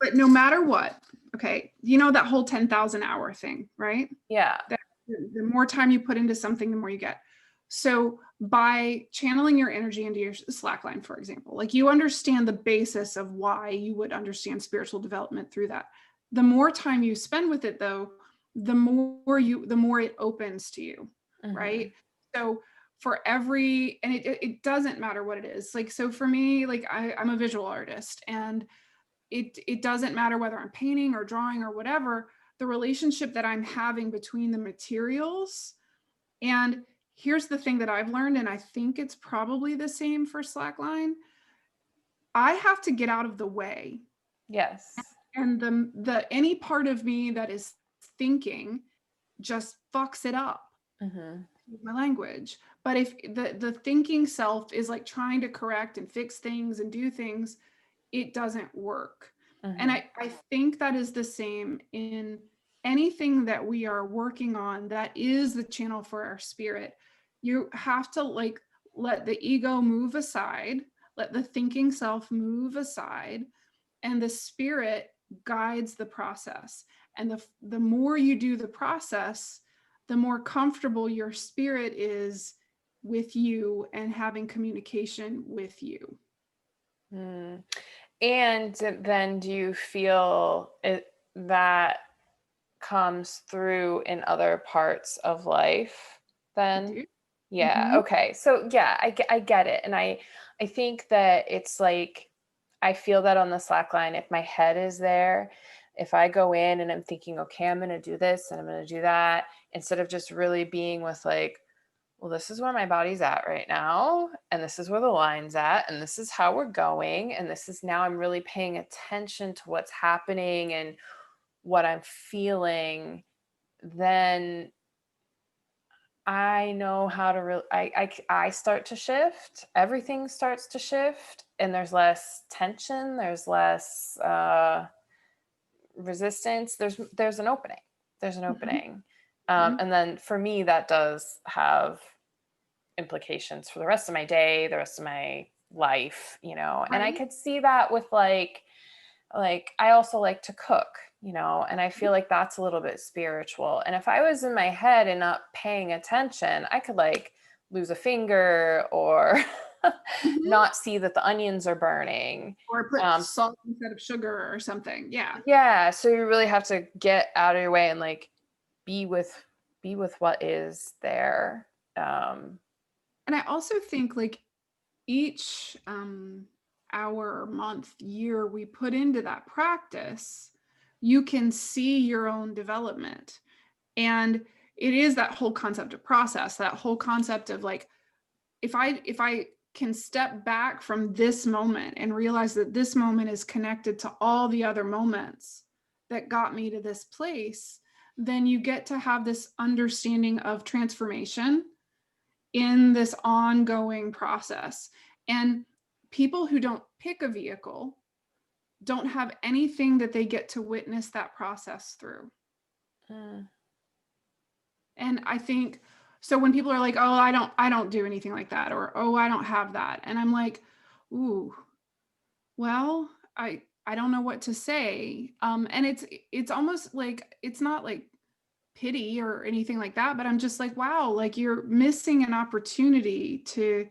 But no matter what, okay, you know that whole 10,000 hour thing, right?
yeah.
That the more time you put into something, the more you get. So by channeling your energy into your slackline, for example, like you understand the basis of why you would understand spiritual development through that. The more time you spend with it though, the more it opens to you,
Mm-hmm.
right? So for every, and it doesn't matter what it is. Like, so for me, like I'm a visual artist, and it doesn't matter whether I'm painting or drawing or whatever, the relationship that I'm having between the materials. And here's the thing that I've learned, and I think it's probably the same for slackline. I have to get out of the way,
Yes.
and the any part of me that is thinking just fucks it up
Mm-hmm.
with my language. But if the thinking self is like trying to correct and fix things and do things, it doesn't work. And
Mm-hmm.
I think that is the same in anything that we are working on that is the channel for our spirit. You have to like let the ego move aside, let the thinking self move aside, and the spirit guides the process. And the more you do the process, the more comfortable your spirit is with you and having communication with you.
Mm. And then do you feel that comes through in other parts of life then?
Do.
Yeah.
Mm-hmm.
Okay. So yeah, I get it. And I think that it's like, I feel that on the slack line, if my head is there, if I go in and I'm thinking, okay, I'm going to do this and I'm going to do that, instead of just really being with like, well, this is where my body's at right now, and this is where the line's at, and this is how we're going, and this is now I'm really paying attention to what's happening and what I'm feeling, then I know how to really, I start to shift. Everything starts to shift, and there's less tension. There's less resistance. There's an opening. There's an
Mm-hmm.
opening,
Mm-hmm.
and then for me, that does have implications for the rest of my day, the rest of my life, you know. And I
Right.
could see that with like I also like to cook, you know, and I feel like that's a little bit spiritual. And if I was in my head and not paying attention, I could like lose a finger or
Mm-hmm.
not see that the onions are burning.
Or put
Um,
salt instead of sugar or something. Yeah.
yeah, so you really have to get out of your way and like be with be with what is there. Um,
And I also think like each hour, month, year we put into that practice, you can see your own development. And it is that whole concept of process, that whole concept of like, if I can step back from this moment and realize that this moment is connected to all the other moments that got me to this place, then you get to have this understanding of transformation in this ongoing process. And people who don't pick a vehicle don't have anything that they get to witness that process through.
mm,
And I think so when people are like, "Oh, I don't do anything like that," or "Oh, I don't have that." And I'm like, "Ooh, well, I don't know what to say." And it's almost like it's not like pity or anything like that, but I'm just like, "Wow, like you're missing an opportunity to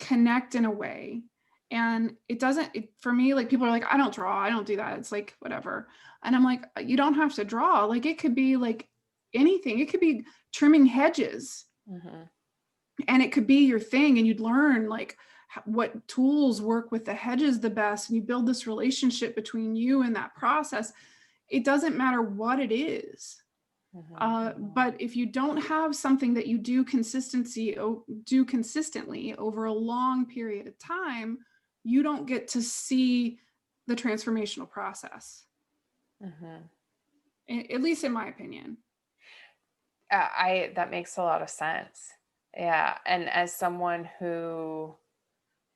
connect in a way." And it doesn't for me, like people are like, "I don't draw, I don't do that." It's like whatever. And I'm like, you don't have to draw. Like it could be like anything. It could be trimming hedges.
Mhm.
And it could be your thing, and you'd learn like what tools work with the hedges the best, and you build this relationship between you and that process. It doesn't matter what it is.
Mhm.
But if you don't have something that you do consistently over a long period of time, you don't get to see the transformational process.
Mhm.
At least in my opinion.
I that makes a lot of sense. Yeah, and as someone who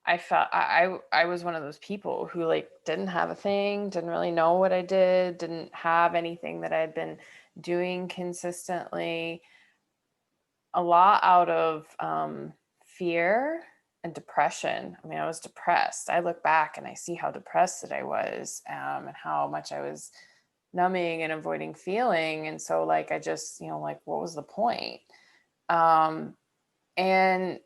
I felt I was one of those people who like didn't have a thing, didn't really know what I did, didn't have anything that I'd been doing consistently, a lot out of fear and depression. I mean, I was depressed. I look back and I see how depressed that I was, and how much I was numbing and avoiding feeling. And so, like, I just, like, what was the point? Um, and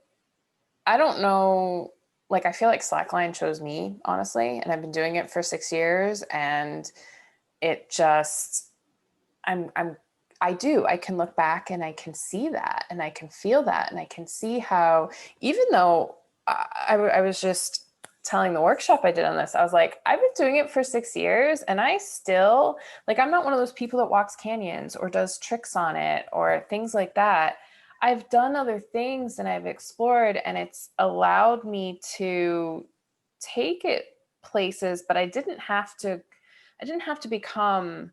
I don't know, like, I feel like Slackline chose me, honestly, and I've been doing it for 6 years, and it just, I'm I can look back and I can see that and I can feel that and I can see how, even though I was just telling the workshop I did on this, I was like, I've been doing it for 6 years and I still, like, I'm not one of those people that walks canyons or does tricks on it or things like that. I've done other things and I've explored, and it's allowed me to take it places, but I didn't have to become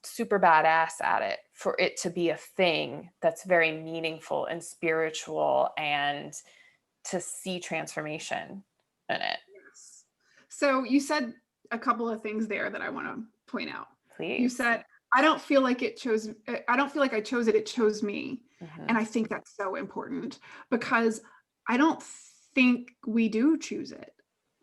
super badass at it for it to be a thing that's very meaningful and spiritual, and to see transformation in it.
Yes. So you said a couple of things there that I want to point out. You
Please.
said, I don't feel like I chose it, it chose me.
Mm-hmm.
And I think that's so important, because I don't think we do choose it.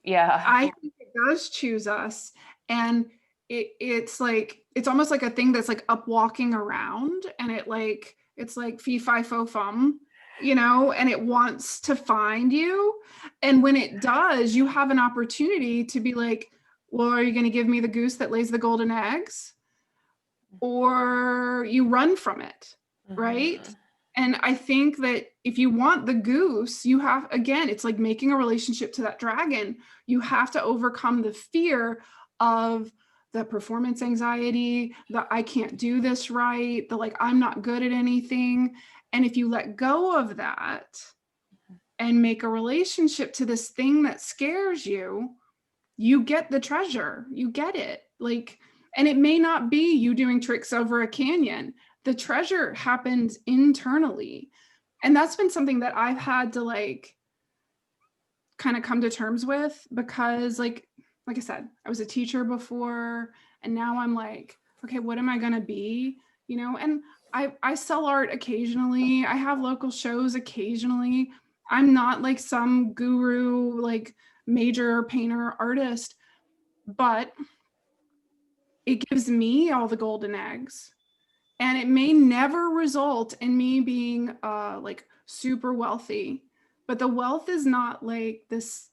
Yeah.
I think it does choose us. And it's almost like a thing that's like up walking around, and it's like fee fi fo fum, and it wants to find you. And when it does, you have an opportunity to be like, well, are you going to give me the goose that lays the golden eggs? Or you run from it, right?
Mm-hmm.
And I think that if you want the goose, you have, again, it's like making a relationship to that dragon. You have to overcome the fear of the performance anxiety, the I can't do this right, the like I'm not good at anything. And if you let go of that and make a relationship to this thing that scares you, you get the treasure. You get it. Like, and it may not be you doing tricks over a canyon. The treasure happens internally. And that's been something that I've had to like kind of come to terms with, because like I said, I was a teacher before, and now I'm like, okay, what am I going to be? And I sell art occasionally. I have local shows occasionally. I'm not like some guru, like major painter artist, but it gives me all the golden eggs. And it may never result in me being like super wealthy, but the wealth is not like this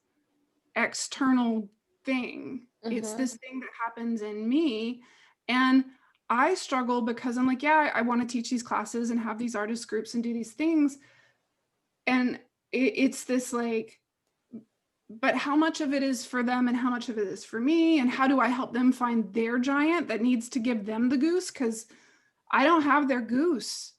external thing. It's
Mm-hmm.
this thing that happens in me. And I struggle because I'm like, yeah, I want to teach these classes and have these artist groups and do these things. And it's this like, but how much of it is for them and how much of it is for me? And how do I help them find their giant that needs to give them the goose? Because I don't have their goose.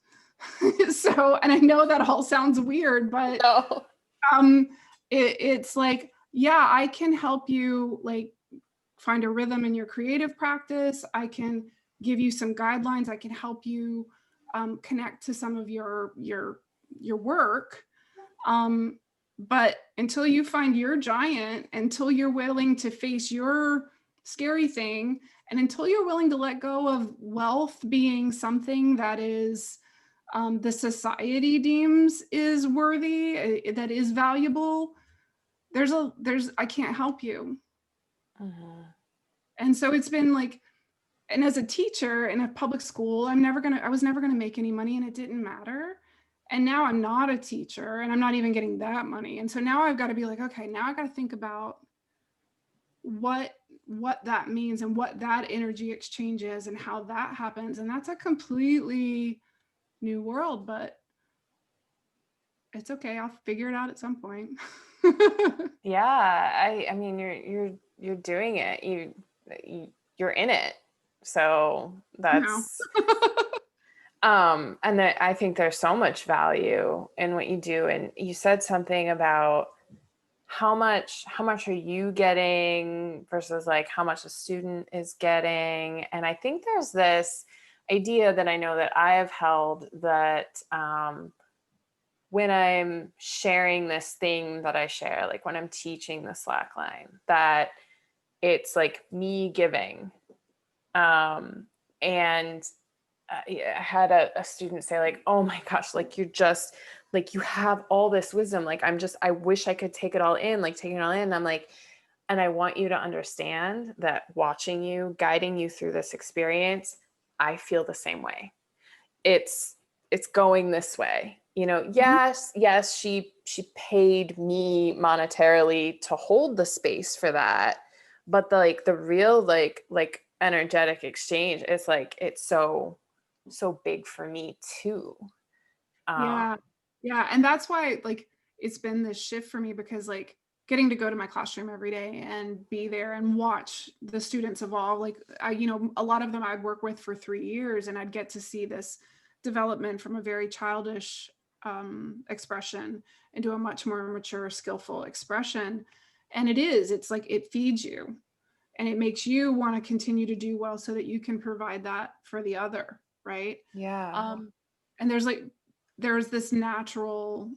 So, and I know that all sounds weird, but
No.
um, it's like, yeah, I can help you like find a rhythm in your creative practice. I can give you some guidelines. I can help you connect to some of your work. But until you find your giant, until you're willing to face your scary thing, and until you're willing to let go of wealth being something that is the society deems is worthy, that is valuable, there's I can't help you.
Mm-hmm.
And so it's been like, and as a teacher in a public school, I was never gonna make any money, and it didn't matter. And now I'm not a teacher, and I'm not even getting that money. And so now I've got to be like, okay, now I got to think about what that means and what that energy exchange is and how that happens. And that's a completely new world, but it's okay. I'll figure it out at some point.
Yeah, I mean you're doing it. You're in it. So
No.
that's and I think there's so much value in what you do. And you said something about how much are you getting versus like how much a student is getting. And I think there's this idea that I know that I have held that when I'm sharing this thing that I share, like when I'm teaching the slackline, that it's like me giving. And I had a student say like, oh my gosh, like you're just like, you have all this wisdom. Like, I wish I could take it all in, like taking it all in. And I'm like, and I want you to understand that watching you, guiding you through this experience, I feel the same way. It's going this way, you know. Yes, she paid me monetarily to hold the space for that, but the real like energetic exchange, it's like it's so big for me too.
Yeah. Yeah. And that's why like it's been this shift for me, because like getting to go to my classroom every day and be there and watch the students evolve. Like a lot of them I'd work with for 3 years, and I'd get to see this development from a very childish expression into a much more mature, skillful expression. And it's like it feeds you and it makes you want to continue to do well so that you can provide that for the other. Right.
Yeah.
And there's this natural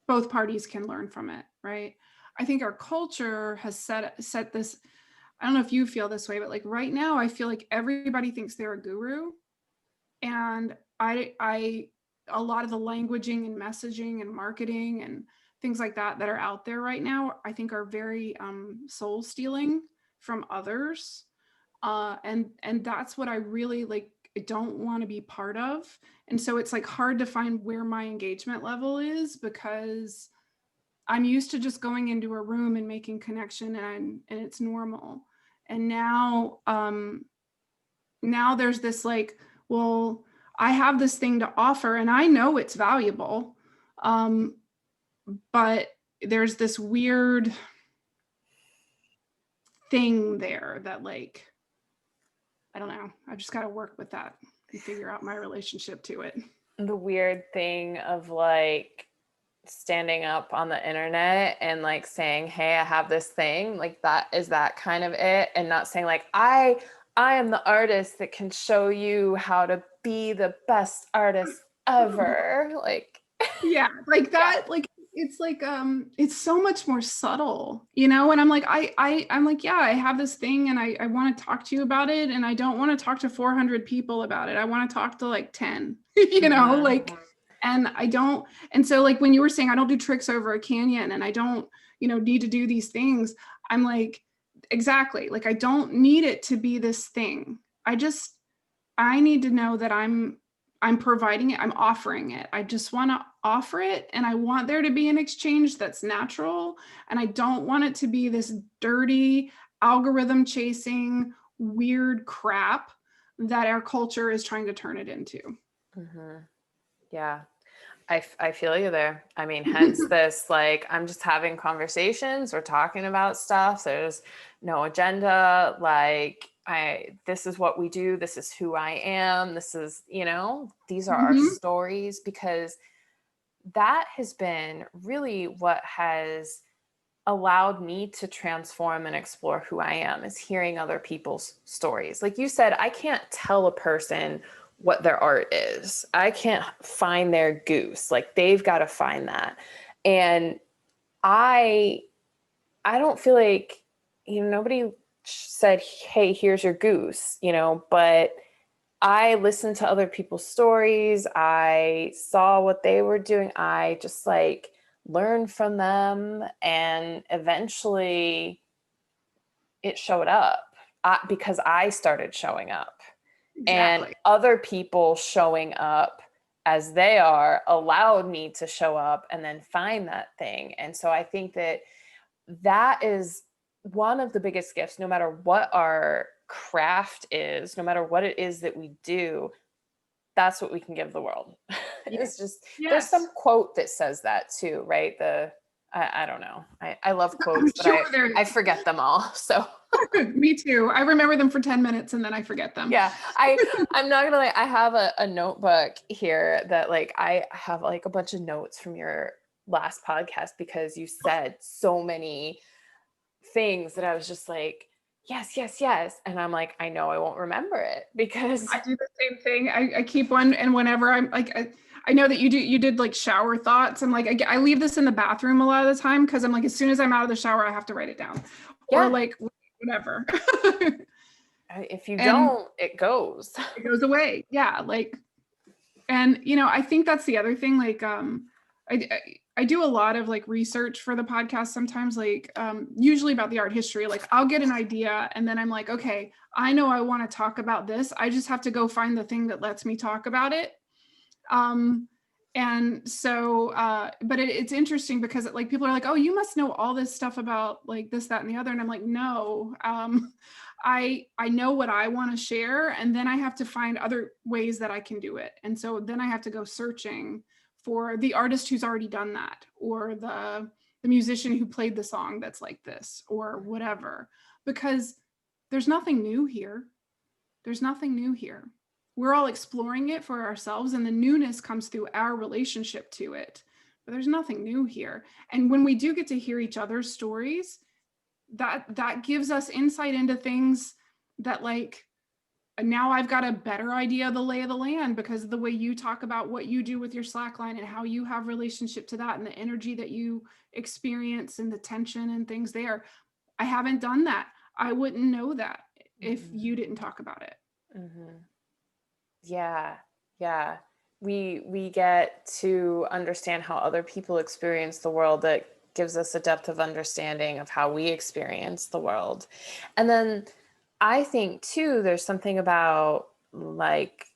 both parties can learn from it, right? I think our culture has set this. I don't know if you feel this way, but like right now I feel like everybody thinks they're a guru. And I a lot of the languaging and messaging and marketing and things like that are out there right now, I think are very soul stealing from others. And that's what I really like don't want to be part of. And so it's like hard to find where my engagement level is, because I'm used to just going into a room and making connection, and it's normal. And now there's this like, well, I have this thing to offer and I know it's valuable. But there's this weird thing there that like, I don't know. I've just got to work with that and figure out my relationship to it.
The weird thing of like standing up on the internet and like saying, hey, I have this thing, like that kind of it, and not saying like I am the artist that can show you how to be the best artist ever. Like
Yeah, like that, like it's like it's so much more subtle, and I'm like I'm like, yeah, I have this thing and I want to talk to you about it, and I don't want to talk to 400 people about it. I want to talk to like 10, like, and I don't. And so like when you were saying I don't do tricks over a canyon and I don't, need to do these things, I'm like, exactly, like I don't need it to be this thing. I need to know that I'm providing it, I'm offering it. I just want to offer it, and I want there to be an exchange that's natural, and I don't want it to be this dirty algorithm chasing weird crap that our culture is trying to turn it into.
Mm-hmm. Yeah. I feel you there. I mean, hence this, like, I'm just having conversations. We're talking about stuff. There's no agenda. Like, this is what we do. This is who I am. This is, these are our stories, because that has been really what has allowed me to transform and explore who I am, is hearing other people's stories. Like you said, I can't tell a person what their art is. I can't find their goose. Like they've got to find that. And I don't feel like, nobody said, hey, here's your goose, but I listened to other people's stories. I saw what they were doing. I just like learned from them. And eventually it showed up because I started showing up.
Exactly.
And other people showing up as they are allowed me to show up and then find that thing. And so I think that is one of the biggest gifts, no matter what our craft is, no matter what it is that we do. that's what we can give the world. It's just, there's
Yes.
some quote that says that too, right? I don't know. I love quotes, but
sure there
I
is.
forget them all. So
Me too. I remember them for 10 minutes and then I forget them.
yeah, I'm not gonna lie. I have a notebook here that like I have like a bunch of notes from your last podcast because you said so many things that I was just like, yes, yes, yes. And I'm like, I know I won't remember it because
I do the same thing. I keep one, and whenever I'm like, I know that you did like shower thoughts. I'm like, I leave this in the bathroom a lot of the time because I'm like, as soon as I'm out of the shower, I have to write it down, or
yeah,
like whatever.
if you
And
don't, it goes.
it goes away. Yeah, like, and you know, I think that's the other thing. Like, I do a lot of like research for the podcast sometimes, like usually about the art history. Like I'll get an idea and then I'm like, okay, I know I want to talk about this. I just have to go find the thing that lets me talk about it. And so but it's interesting because like people are like, oh, you must know all this stuff about like this, that, and the other. And I'm like, no, I know what I want to share, and then I have to find other ways that I can do it. And so then I have to go searching for the artist who's already done that, or the musician who played the song that's like this, or whatever, because there's nothing new here. There's nothing new here. We're all exploring it for ourselves, and the newness comes through our relationship to it. But there's nothing new here. And when we do get to hear each other's stories, that gives us insight into things that like now I've got a better idea of the lay of the land because of the way you talk about what you do with your slackline and how you have relationship to that and the energy that you experience and the tension and things there. I haven't done that. I wouldn't know that if you didn't talk about it.
Mm-hmm. Yeah, yeah. We get to understand how other people experience the world. That gives us a depth of understanding of how we experience the world. And then I think too, there's something about like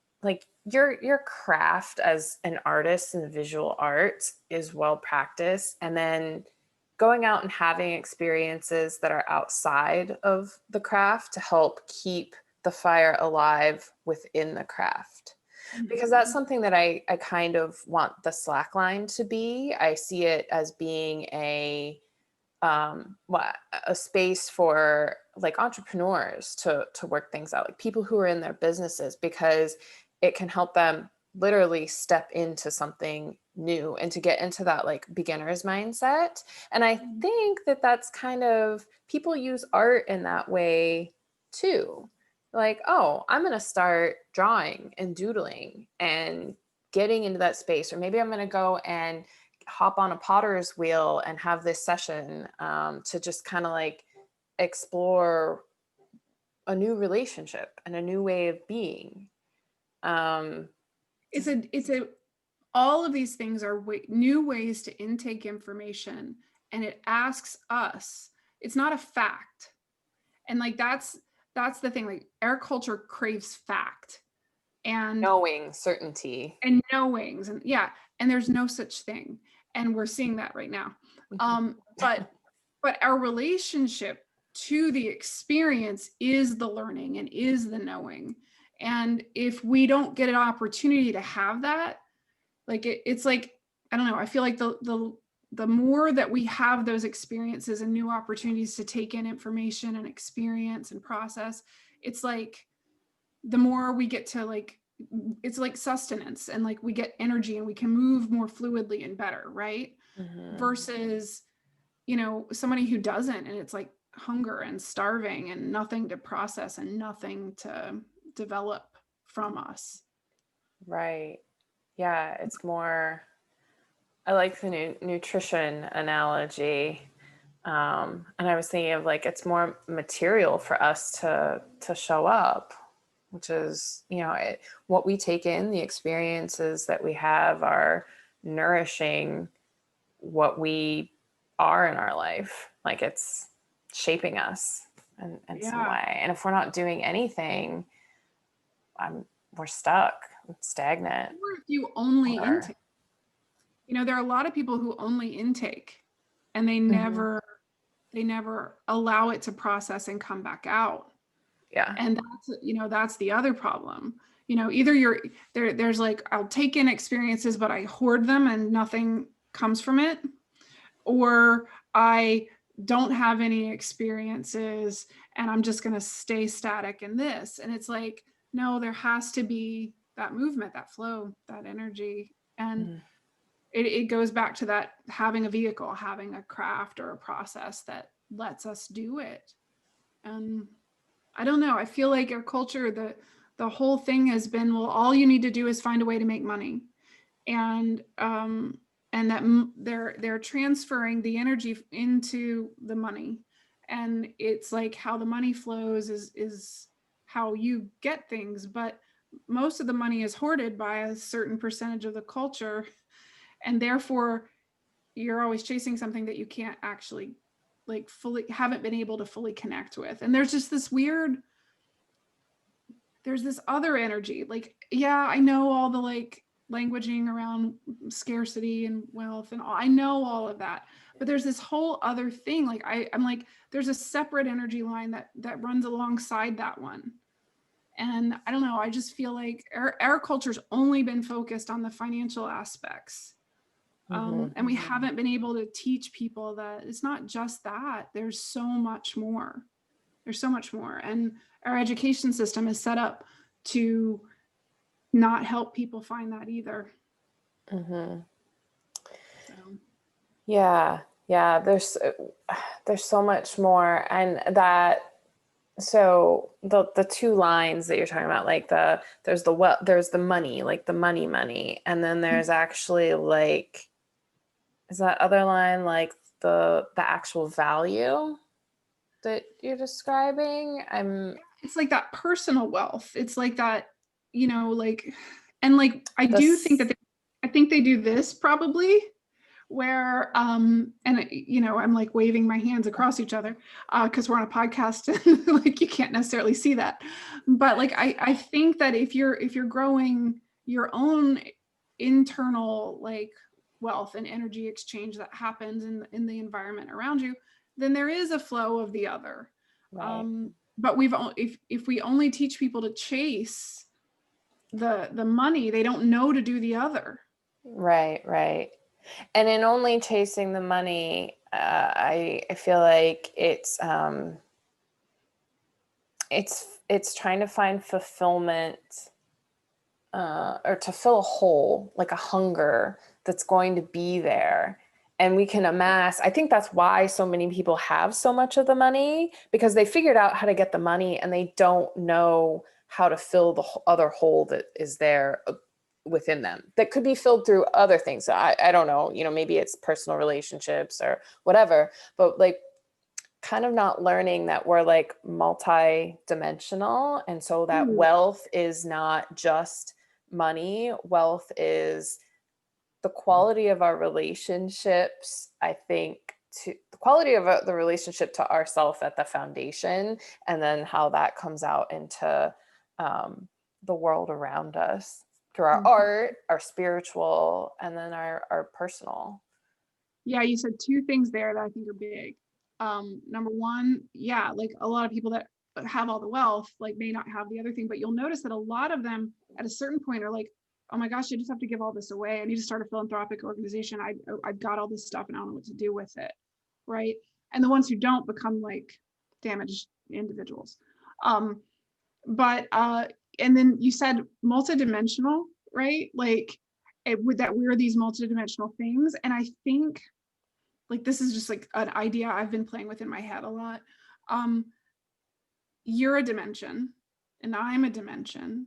your craft as an artist in visual art is well practiced. And then going out and having experiences that are outside of the craft to help keep the fire alive within the craft, because that's something that I kind of want the slackline to be. I see it as being a space for like entrepreneurs to work things out, like people who are in their businesses, because it can help them literally step into something new and to get into that like beginner's mindset. And I think that that's kind of, people use art in that way too. Like, oh, I'm going to start drawing and doodling and getting into that space. Or maybe I'm going to go and hop on a potter's wheel and have this session to just kind of like explore a new relationship and a new way of being.
It's a all of these things are new ways to intake information, and it asks us, it's not a fact. And like that's the thing, like our culture craves fact and
knowing certainty
and knowings, and yeah, and there's no such thing, and we're seeing that right now. But our relationship to the experience is the learning and is the knowing. And if we don't get an opportunity to have that, like it's like, I don't know, I feel like the more that we have those experiences and new opportunities to take in information and experience and process, it's like the more we get to like, it's like sustenance, and like we get energy and we can move more fluidly and better, right? Versus, you know, somebody who doesn't, and it's like hunger and starving and nothing to process and nothing to develop from us.
Right. Yeah, it's more, I like the nutrition analogy. And I was thinking of like, it's more material for us to show up, which is, you know, what we take in, the experiences that we have are nourishing what we are in our life. Like it's shaping us in some way. And if we're not doing anything, we're stuck, stagnant.
Or if you only intake, you know, there are a lot of people who only intake and they never allow it to process and come back out.
Yeah.
And that's, you know, that's the other problem. either there's like, I'll take in experiences, but I hoard them and nothing comes from it, or I don't have any experiences and I'm just going to stay static in this. And it's like, no, there has to be that movement, that flow, that energy. And it goes back to that, having a vehicle, having a craft or a process that lets us do it. And I don't know, I feel like our culture, the whole thing has been, well, all you need to do is find a way to make money. And that they're transferring the energy into the money. And it's like how the money flows is how you get things. But most of the money is hoarded by a certain percentage of the culture. And therefore, you're always chasing something that you can't actually like haven't been able to fully connect with. And there's just this there's this other energy. Like, yeah, I know all the like languaging around scarcity and wealth and all, I know all of that, but there's this whole other thing. Like I'm like, there's a separate energy line that runs alongside that one. And I don't know, I just feel like our culture's only been focused on the financial aspects. And we haven't been able to teach people that it's not just that. There's so much more. There's so much more. And our education system is set up to not help people find that either. So.
Yeah. There's so much more. And that, so the two lines that you're talking about, like there's the money, like the money. And then there's actually like, is that other line like the actual value that you're describing?
It's like that personal wealth. It's like that, like, and like, I think that I think they do this probably where, and I'm like waving my hands across each other because we're on a podcast and like, you can't necessarily see that. But like, I think that if you're growing your own internal like wealth and energy exchange that happens in the environment around you, then there is a flow of the other. Right. But if we only teach people to chase the money, they don't know to do the other.
Right. And in only chasing the money, I feel like it's trying to find fulfillment or to fill a hole, like a hunger that's going to be there. And we can amass, I think that's why so many people have so much of the money, because they figured out how to get the money and they don't know how to fill the other hole that is there within them that could be filled through other things. I don't know, maybe it's personal relationships or whatever, but like kind of not learning that we're like multi-dimensional. And so that wealth is not just money. Wealth is the quality of our relationships, I think, to the quality of the relationship to ourself at the foundation, and then how that comes out into the world around us through our art, our spiritual, and then our personal.
Yeah, you said two things there that I think are big. Number one, yeah, like a lot of people that have all the wealth like may not have the other thing, but you'll notice that a lot of them at a certain point are like, oh my gosh, I just have to give all this away. I need to start a philanthropic organization. I've got all this stuff and I don't know what to do with it, right? And the ones who don't become like damaged individuals. But and then you said multidimensional, right? Like that we're these multidimensional things. And I think like this is just like an idea I've been playing with in my head a lot. You're a dimension and I'm a dimension.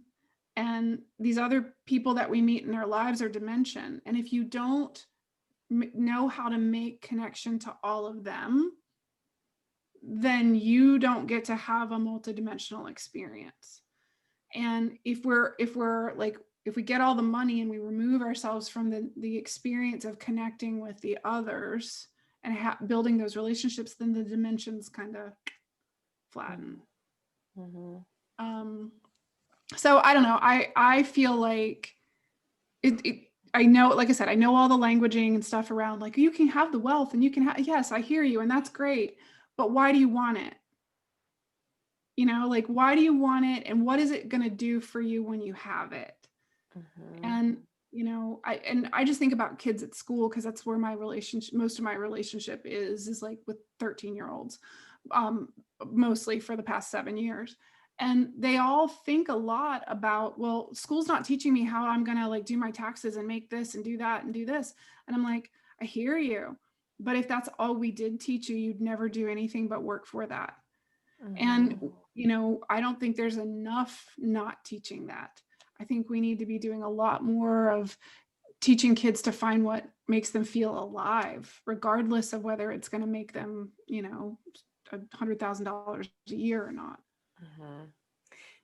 And these other people that we meet in our lives are dimension. And if you don't know how to make connection to all of them, then you don't get to have a multidimensional experience. And if we get all the money and we remove ourselves from the experience of connecting with the others and building those relationships, then the dimensions kind of flatten. So I don't know. I feel like I know, like I said, I know all the languaging and stuff around like you can have the wealth and you can have, yes, I hear you. And that's great. But why do you want it? You know, like, why do you want it? And what is it going to do for you when you have it? And, you know, I just think about kids at school, because that's where my relationship, most of my relationship is like with 13-year-olds, mostly for the past 7 years. And they all think a lot about, well, school's not teaching me how I'm going to like do my taxes and make this and do that and do this. And I'm like, I hear you. But if that's all we did teach you, you'd never do anything but work for that. And, you know, I don't think there's enough not teaching that. I think we need to be doing a lot more of teaching kids to find what makes them feel alive, regardless of whether it's going to make them, you know, $100,000 a year or not.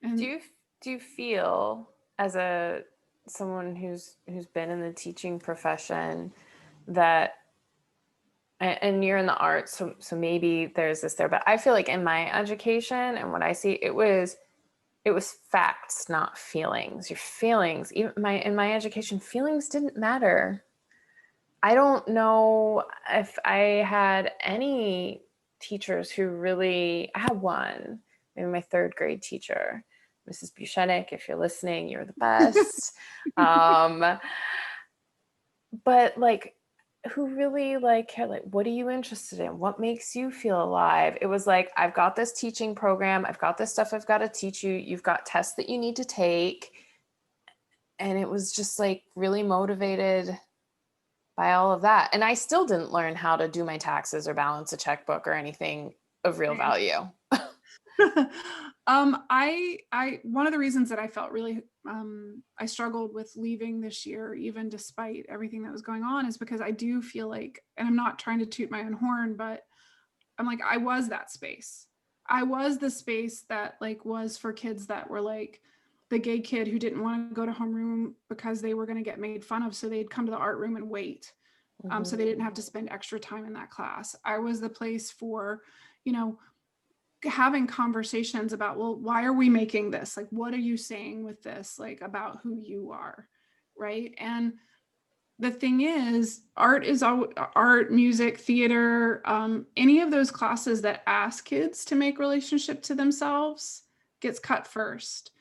And
Do you feel, as someone who's been in the teaching profession, that, and you're in the arts, so maybe there's this there, but I feel like in my education and what I see, it was facts, not feelings. Your feelings, even in my education, feelings didn't matter. I don't know if I had any teachers who really, I had one, maybe my 3rd grade teacher, Mrs. Buchanek, if you're listening, you're the best. But like, who really like cared, like, what are you interested in? What makes you feel alive? It was like, I've got this teaching program. I've got this stuff I've got to teach you. You've got tests that you need to take. And it was just like really motivated by all of that. And I still didn't learn how to do my taxes or balance a checkbook or anything of real value.
One of the reasons that I felt really, I struggled with leaving this year, even despite everything that was going on, is because I do feel like, and I'm not trying to toot my own horn, but I'm like, I was that space. I was the space that like was for kids that were like the gay kid who didn't want to go to homeroom because they were going to get made fun of. So they'd come to the art room and wait. So they didn't have to spend extra time in that class. I was the place for, you know, having conversations about, well, why are we making this? Like, what are you saying with this? Like, about who you are, right? And the thing is, art, music, theater, any of those classes that ask kids to make relationship to themselves gets cut first.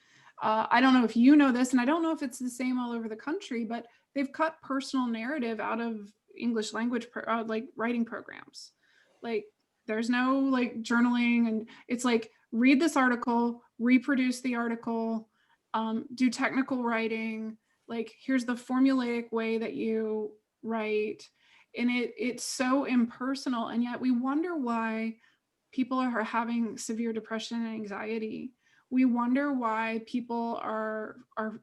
I don't know if you know this, and I don't know if it's the same all over the country, but they've cut personal narrative out of English language, like writing programs. Like, there's no like journaling, and it's like, read this article, reproduce the article, do technical writing. Like, here's the formulaic way that you write. And it's so impersonal. And yet we wonder why people are having severe depression and anxiety. We wonder why people are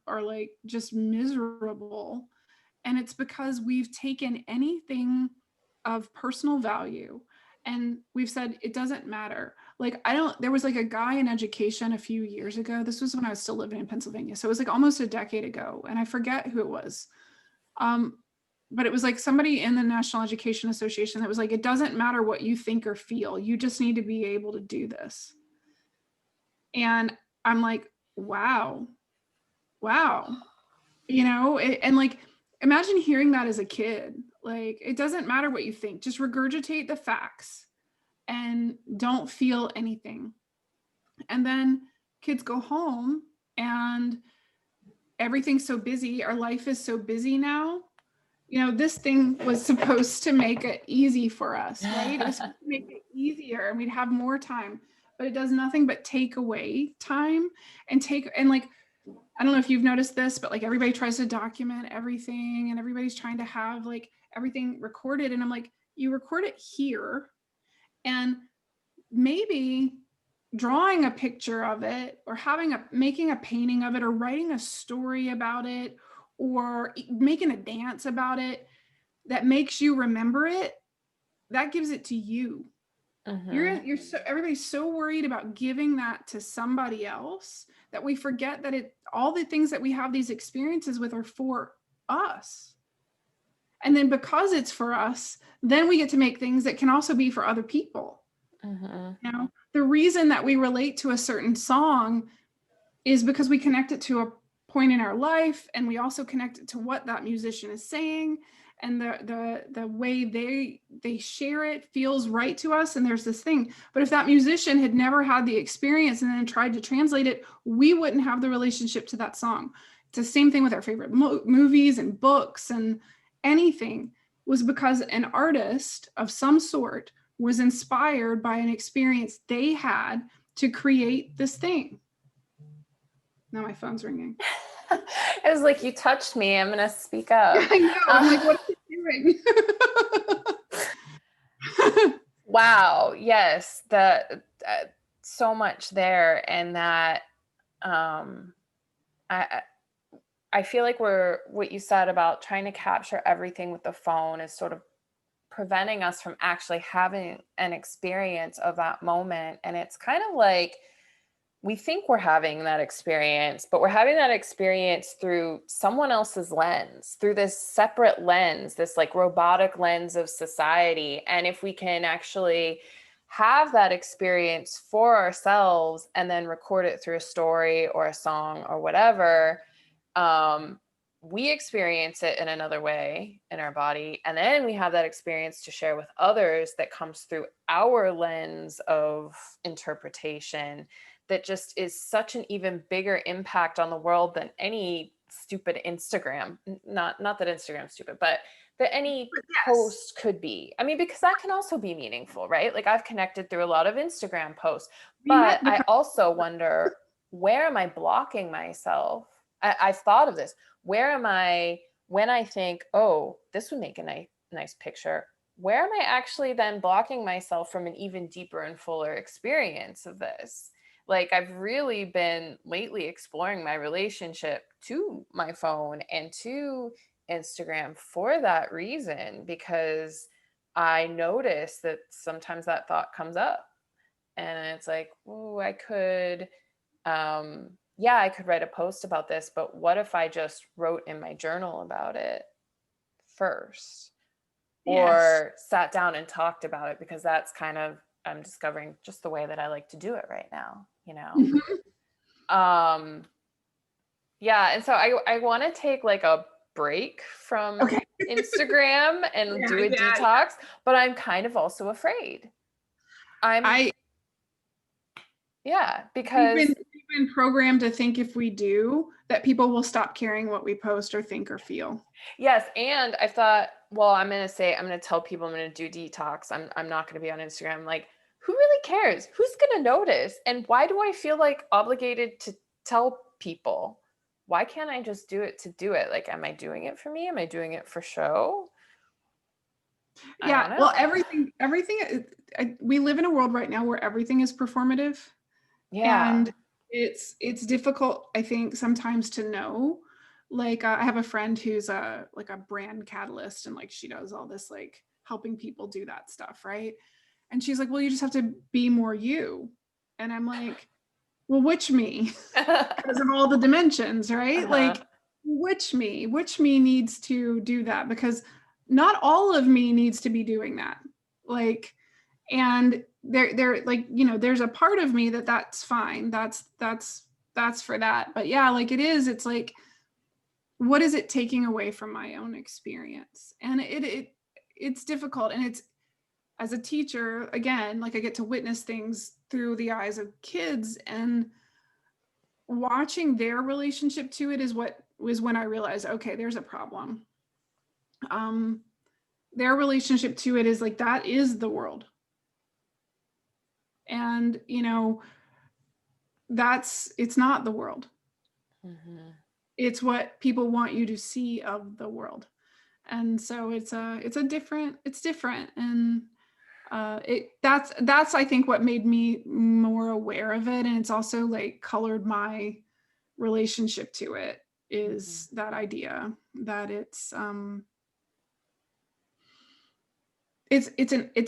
like just miserable. And it's because we've taken anything of personal value and we've said it doesn't matter. Like, there was like a guy in education a few years ago. This was when I was still living in Pennsylvania. So it was like almost a decade ago. And I forget who it was. But it was like somebody in the National Education Association that was like, it doesn't matter what you think or feel. You just need to be able to do this. And I'm like, wow. You know, and like, imagine hearing that as a kid. Like, it doesn't matter what you think, just regurgitate the facts and don't feel anything. And then kids go home and everything's so busy. Our life is so busy now. You know, this thing was supposed to make it easy for us, right? It was supposed to make it easier and we'd have more time, but it does nothing but take away time and like, I don't know if you've noticed this, but like everybody tries to document everything and everybody's trying to have like everything recorded. And I'm like, you record it here and maybe drawing a picture of it or making a painting of it or writing a story about it or making a dance about it that makes you remember it, that gives it to you. Everybody's so worried about giving that to somebody else that we forget that all the things that we have these experiences with are for us. And then because it's for us, then we get to make things that can also be for other people. You know, the reason that we relate to a certain song is because we connect it to a point in our life, and we also connect it to what that musician is saying and the way they share it, feels right to us, and there's this thing. But if that musician had never had the experience and then tried to translate it, we wouldn't have the relationship to that song. It's the same thing with our favorite movies and books and anything, was because an artist of some sort was inspired by an experience they had to create this thing. Now my phone's ringing.
It was like, you touched me, I'm gonna speak up.
I know. I'm like, what are you doing?
Wow. Yes. So much there. And that, I feel like what you said about trying to capture everything with the phone is sort of preventing us from actually having an experience of that moment. And it's kind of like, we think we're having that experience, but we're having that experience through someone else's lens, through this separate lens, this like robotic lens of society. And if we can actually have that experience for ourselves and then record it through a story or a song or whatever, we experience it in another way in our body. And then we have that experience to share with others that comes through our lens of interpretation, that just is such an even bigger impact on the world than any stupid Instagram. Not that Instagram's stupid, but that any post could be. I mean, because that can also be meaningful, right? Like, I've connected through a lot of Instagram posts, but I also wonder, where am I blocking myself? I've thought of this. Where am I, when I think, oh, this would make a nice picture, where am I actually then blocking myself from an even deeper and fuller experience of this? Like, I've really been lately exploring my relationship to my phone and to Instagram for that reason, because I notice that sometimes that thought comes up and it's like, oh, I could, I could write a post about this, but what if I just wrote in my journal about it first? Yes. Or sat down and talked about it, because that's kind of, I'm discovering just the way that I like to do it right now, you know? Mm-hmm. And so I want to take like a break from Instagram and do a detox, but I'm kind of also afraid. Because
we've been programmed to think if we do, that people will stop caring what we post or think or feel.
Yes. And I thought, well, I'm going to tell people I'm going to do detox. I'm not going to be on Instagram. Like, who really cares? Who's going to notice? And why do I feel like obligated to tell people? Why can't I just do it to do it? Like, am I doing it for me? Am I doing it for show?
Yeah. Well, everything, we live in a world right now where everything is performative. Yeah. And it's difficult, I think, sometimes to know. Like, I have a friend who's a brand catalyst, and like, she does all this, like, helping people do that stuff. Right. And she's like, well, you just have to be more you. And I'm like, well, which me? Because of all the dimensions, right? Uh-huh. Like, which me needs to do that? Because not all of me needs to be doing that. Like, and they're like, you know, there's a part of me that's fine. That's for that. But yeah, like, it's like, what is it taking away from my own experience? And it's difficult. And it's, as a teacher, again, like, I get to witness things through the eyes of kids, and watching their relationship to it is when I realized, okay, there's a problem. Their relationship to it is like, that is the world. And, you know, it's not the world. Mm-hmm. It's what people want you to see of the world. And so it's different. And that's I think what made me more aware of it. And it's also like colored my relationship to it, is that idea that it's an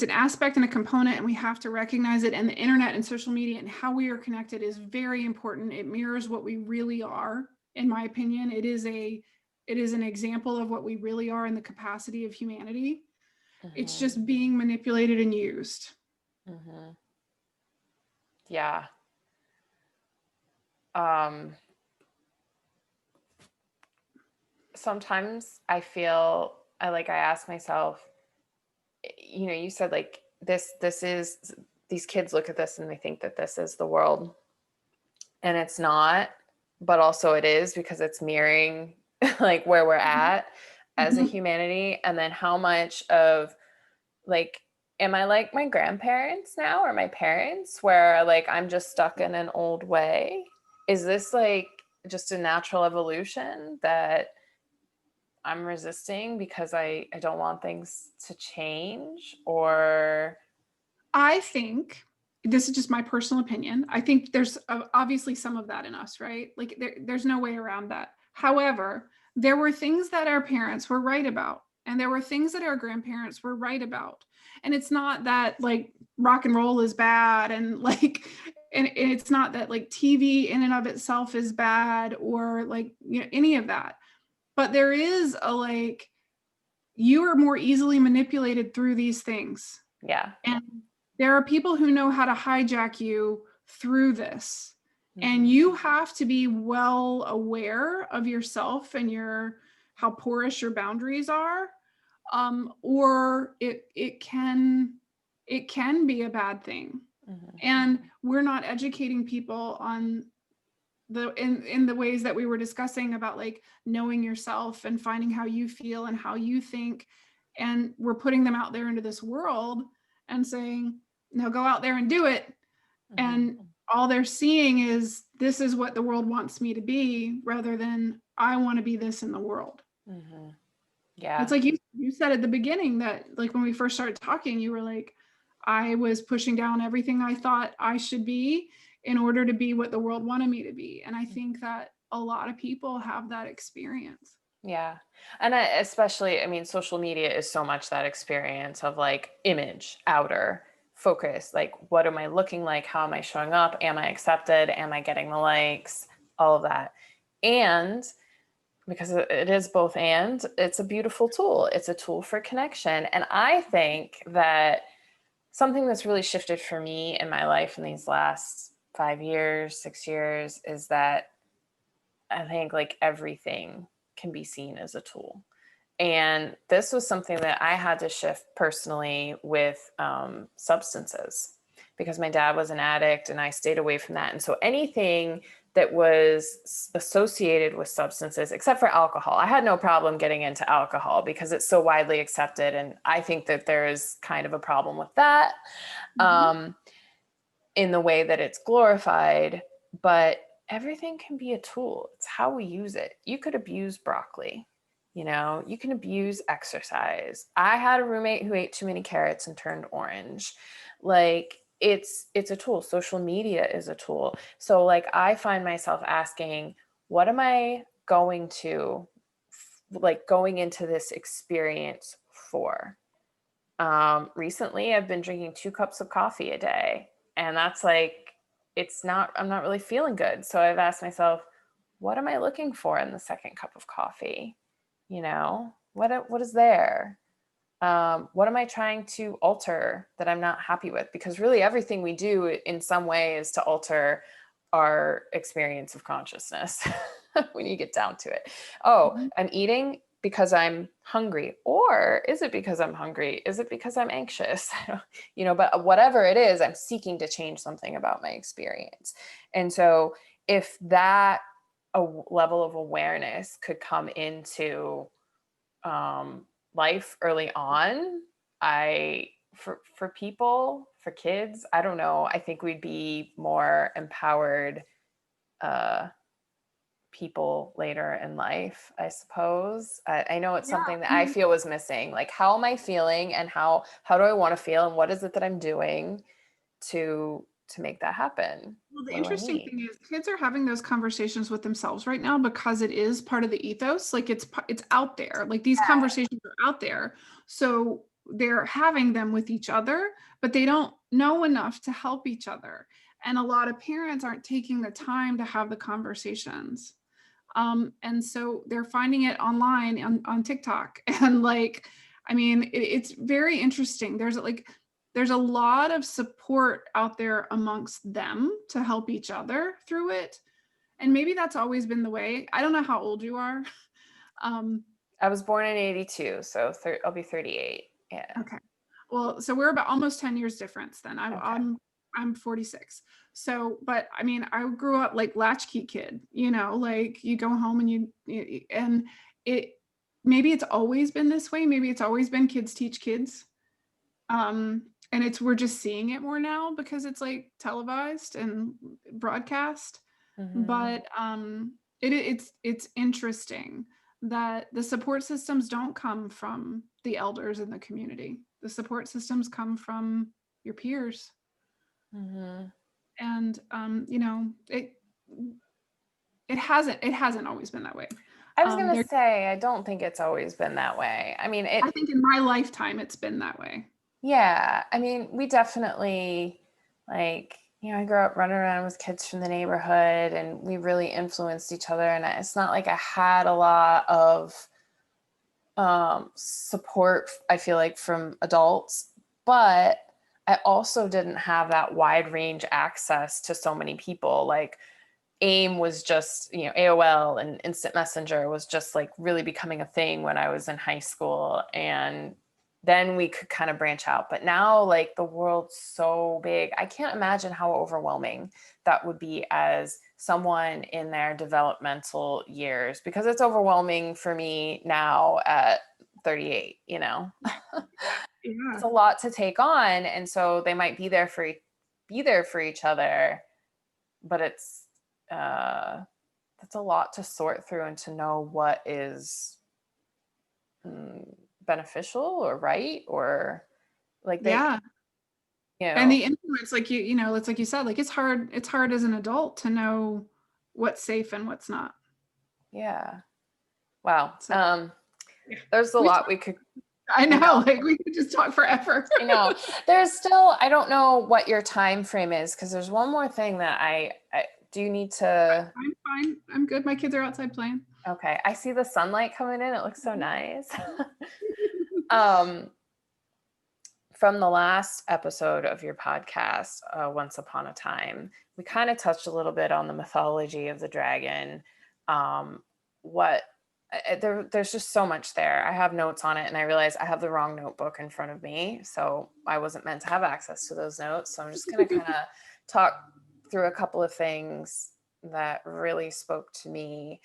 aspect and a component, and we have to recognize it. And the internet and social media and how we are connected is very important. It mirrors what we really are, in my opinion. It is an example of what we really are in the capacity of humanity. Mm-hmm. It's just being manipulated and used.
Mm-hmm. Yeah. Sometimes I ask myself, you said like this is, these kids look at this and they think that this is the world, and it's not, but also it is, because it's mirroring like where we're at as a
Mhm.
humanity. And then how much of like, am I like my grandparents now, or my parents, where like I'm just stuck in an old way? Is this like just a natural evolution that I'm resisting because I don't want things to change? Or
I think this is just my personal opinion. I think there's obviously some of that in us, right? Like there's no way around that. However, there were things that our parents were right about, and there were things that our grandparents were right about. And it's not that like rock and roll is bad, and like, and it's not that like TV in and of itself is bad, or like, any of that. But there is a like, you are more easily manipulated through these things.
yeah.
And there are people who know how to hijack you through this. And
Mhm.
you have to be well aware of yourself and how porous your boundaries are. Or it can be a bad thing.
Mhm.
And we're not educating people on in the ways that we were discussing about like knowing yourself and finding how you feel and how you think. And we're putting them out there into this world and saying, now go out there and do it.
Mhm.
And all they're seeing is, this is what the world wants me to be, rather than I want to be this in the world.
Mhm.
It's
Yeah.
like you said at the beginning that like when we first started talking, you were like, I was pushing down everything I thought I should be in order to be what the world wanted me to be. And I think that a lot of people have that experience.
Yeah. And especially, I mean, social media is so much that experience of like image, outer focus. Like, what am I looking like? How am I showing up? Am I accepted? Am I getting the likes? All of that. And because it is both, and it's a beautiful tool. It's a tool for connection. And I think that something that's really shifted for me in my life in these last 5 years, 6 years, is that I think like everything can be seen as a tool. And this was something that I had to shift personally with substances, because my dad was an addict and I stayed away from that. And so anything that was associated with substances, except for alcohol, I had no problem getting into alcohol because it's so widely accepted. And I think that there is kind of a problem with that
Mhm.
in the way that it's glorified. But everything can be a tool. It's how we use it. You could abuse broccoli. You can abuse exercise. I had a roommate who ate too many carrots and turned orange. Like, it's a tool. Social media is a tool. So like I find myself asking, what am I going to like going into this experience for? Recently I've been drinking 2 cups of coffee a day, and that's like, I'm not really feeling good. So I've asked myself, what am I looking for in the second cup of coffee? What is there? What am I trying to alter that I'm not happy with? Because really everything we do in some way is to alter our experience of consciousness when you get down to it. Oh,
Mhm.
I'm eating because I'm hungry. Or is it because I'm hungry? Is it because I'm anxious? But whatever it is, I'm seeking to change something about my experience. And so if that a level of awareness could come into um, life early on, for people, for kids, I don't know, I think we'd be more empowered uh, people later in life, I suppose. I know it's
Yeah.
something that
I
I
mean,
feel was missing. Like, how am I feeling, and how do I want to feel, and what is it that I'm doing to make that happen?
well, the
What do I
interesting
need?
thing is kids are having those conversations with themselves right now because it is part of the ethos. Like it's out there. Like these conversations are out there. So they're having them with each other, but they don't know enough to help each other. And a lot of parents aren't taking the time to have the conversations. And so they're finding it online on TikTok. And like, I mean, it's very interesting. There's a lot of support out there amongst them to help each other through it. And maybe that's always been the way. I don't know how old you are. Um,
I was born in 82, so I'll be 38. Yeah.
okay. Well, so we're about almost 10 years difference then.
Okay.
I'm 46. So, but I mean, I grew up like latchkey kid, like you go home and and it, maybe it's always been this way. Maybe it's always been kids teach kids. And we're just seeing it more now because it's like televised and broadcast.
Mhm.
But it's interesting that the support systems don't come from the elders in the community. The support systems come from your peers.
Mhm.
And it hasn't always been that way.
I was gonna
There
say, I don't think it's always been that way. I mean,
I think in my lifetime it's been that way.
yeah, I mean, we definitely like, I grew up running around with kids from the neighborhood and we really influenced each other. And it's not like I had a lot of support, I feel like, from adults, but I also didn't have that wide range access to so many people. Like AIM was just, AOL and Instant Messenger was just like really becoming a thing when I was in high school. And then we could kind of branch out. But now, like, the world's so big. I can't imagine how overwhelming that would be as someone in their developmental years, because it's overwhelming for me now at 38,
Yeah.
It's a lot to take on. And so they might be there for each other, but that's a lot to sort through and to know what is beneficial or right, or like they,
Yeah.
you
And
know,
the influence, like it's like you said, like it's hard as an adult to know what's safe and what's not.
yeah. Wow.
So yeah.
There's a
we
lot
talk,
we could,
I
I
know,
know,
like we could just talk forever.
I know. There's still, I don't know what your time frame is, because there's one more thing that I do you need to,
I'm fine. I'm good. My kids are outside playing.
okay. I see the sunlight coming in. It looks so nice. um, from the last episode of your podcast, Once Upon a Time, we kind of touched a little bit on the mythology of the dragon. What there's just so much there. I have notes on it, and I realize I have the wrong notebook in front of me, so I wasn't meant to have access to those notes. So I'm just going to kind of talk through a couple of things that really spoke to me.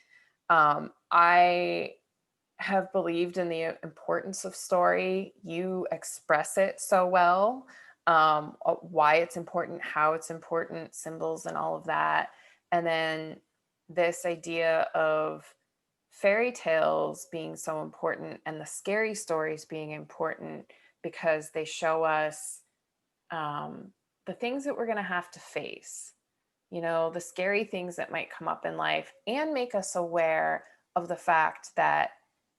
I have believed in the importance of story. You express it so well, why it's important, how it's important, symbols, and all of that. And then this idea of fairy tales being so important and the scary stories being important because they show us the things that we're going to have to face, the scary things that might come up in life, and make us aware of the fact that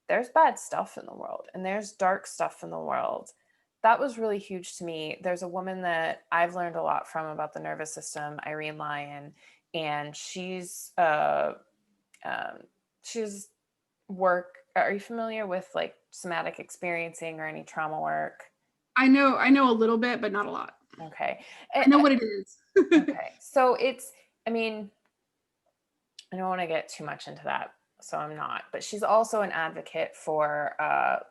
there's bad stuff in the world and there's dark stuff in the world. That was really huge to me. There's a woman that I've learned a lot from about the nervous system, Irene Lyon, and she's work. Are you familiar with like somatic experiencing or any trauma work?
I know a little bit, but not a lot.
Okay.
I know what it is.
Okay. So I mean, I don't want to get too much into that, so I'm not. But she's also an advocate for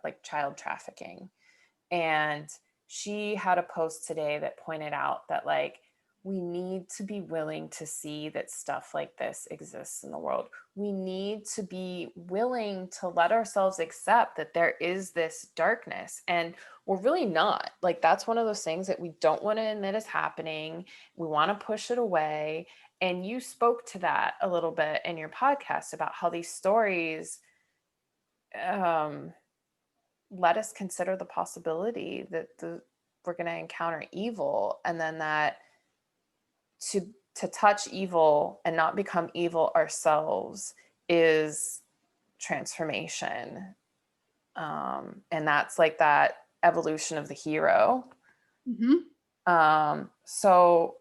like child trafficking. And she had a post today that pointed out that like we need to be willing to see that stuff like this exists in the world. We need to be willing to let ourselves accept that there is this darkness, and we're really not. Like, that's one of those things that we don't want to admit is happening. We want to push it away. And you spoke to that a little bit in your podcast about how these stories let us consider the possibility that we're going to encounter evil, and then that to touch evil and not become evil ourselves is transformation. And that's like that evolution of the hero.
Mm-hmm.
So,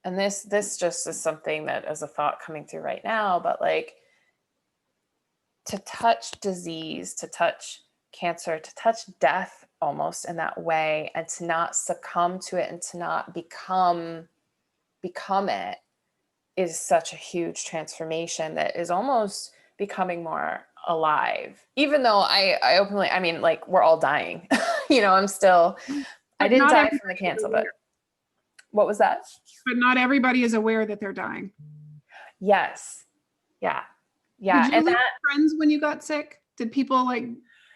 and this just is something that is a thought coming through right now, but like to touch disease, to touch cancer, to touch death almost in that way, and to not succumb to it and to not become it, is such a huge transformation that is almost becoming more alive. Even though I openly, I mean, like, we're all dying, I'm still I
But
didn't
not
die
everybody
from the
is
cancer,
aware.
but what was that?
But not everybody is aware that they're dying.
Yes. Yeah.
Did
Yeah.
you
And
lose
that,
friends when you got sick? Did people like,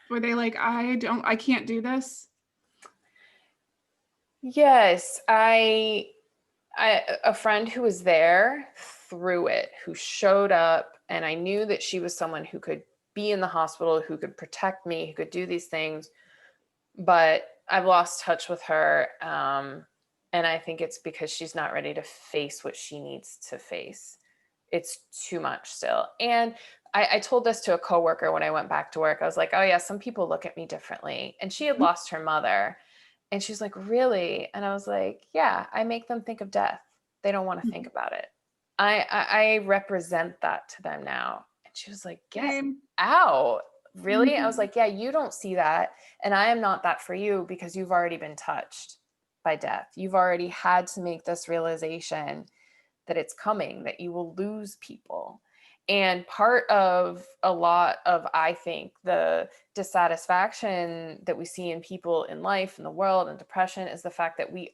were they like, I can't do this?
yes, a friend who was there through it, who showed up, and I knew that she was someone who could be in the hospital, who could protect me, who could do these things, but I've lost touch with her. And I think it's because she's not ready to face what she needs to face. It's too much still. And I told this to a coworker when I went back to work. I was like, oh yeah, some people look at me differently. And she had lost her mother. And she's like, really? And I was like, yeah, I make them think of death. They don't want to think about it. I represent that to them now. And she was like, get
Same.
out. Really? I was
Mhm.
like, yeah, you don't see that. And I am not that for you because you've already been touched by death. You've already had to make this realization that it's coming, that you will lose people. And part of a lot of, I think, the dissatisfaction that we see in people in life, in the world, and depression is the fact that we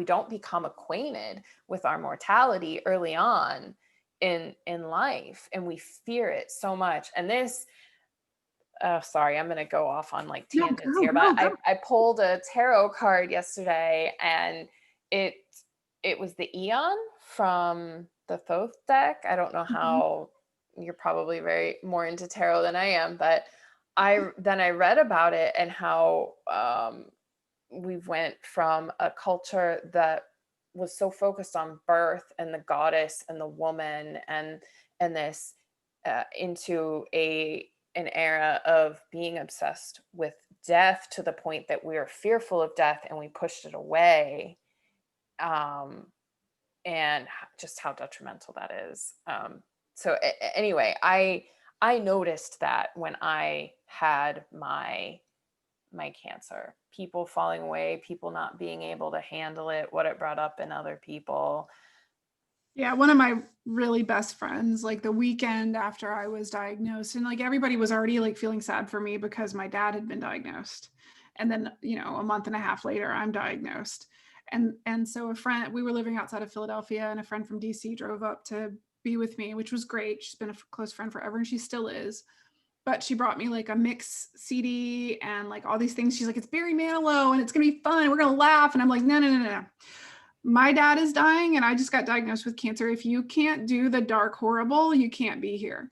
don't become acquainted with our mortality early on in life, and we fear it so much. And this, oh, sorry, I'm going to go off on like
No,
tangents
go,
here, but
go, go.
I pulled a tarot card yesterday, and it it was the Eon from the Thoth deck. I don't know
Mhm.
how, you're probably very more into tarot than I am, but I read about it and how we went from a culture that was so focused on birth and the goddess and the woman and this into a an era of being obsessed with death to the point that we are fearful of death and we pushed it away, um, and just how detrimental that is. So anyway, I noticed that when I had my cancer, people falling away, people not being able to handle it, what it brought up in other people.
Yeah, one of my really best friends, like the weekend after I was diagnosed, and like everybody was already like feeling sad for me because my dad had been diagnosed. And then, a month and a half later, I'm diagnosed. And so a friend, we were living outside of Philadelphia, and a friend from DC drove up to be with me, which was great. She's been a close friend forever, and she still is. But she brought me like a mix CD and like all these things. She's like, it's Barry Manilow and it's gonna be fun. We're gonna laugh. And I'm like, no, no, no, no. My dad is dying and I just got diagnosed with cancer. If you can't do the dark horrible, you can't be here.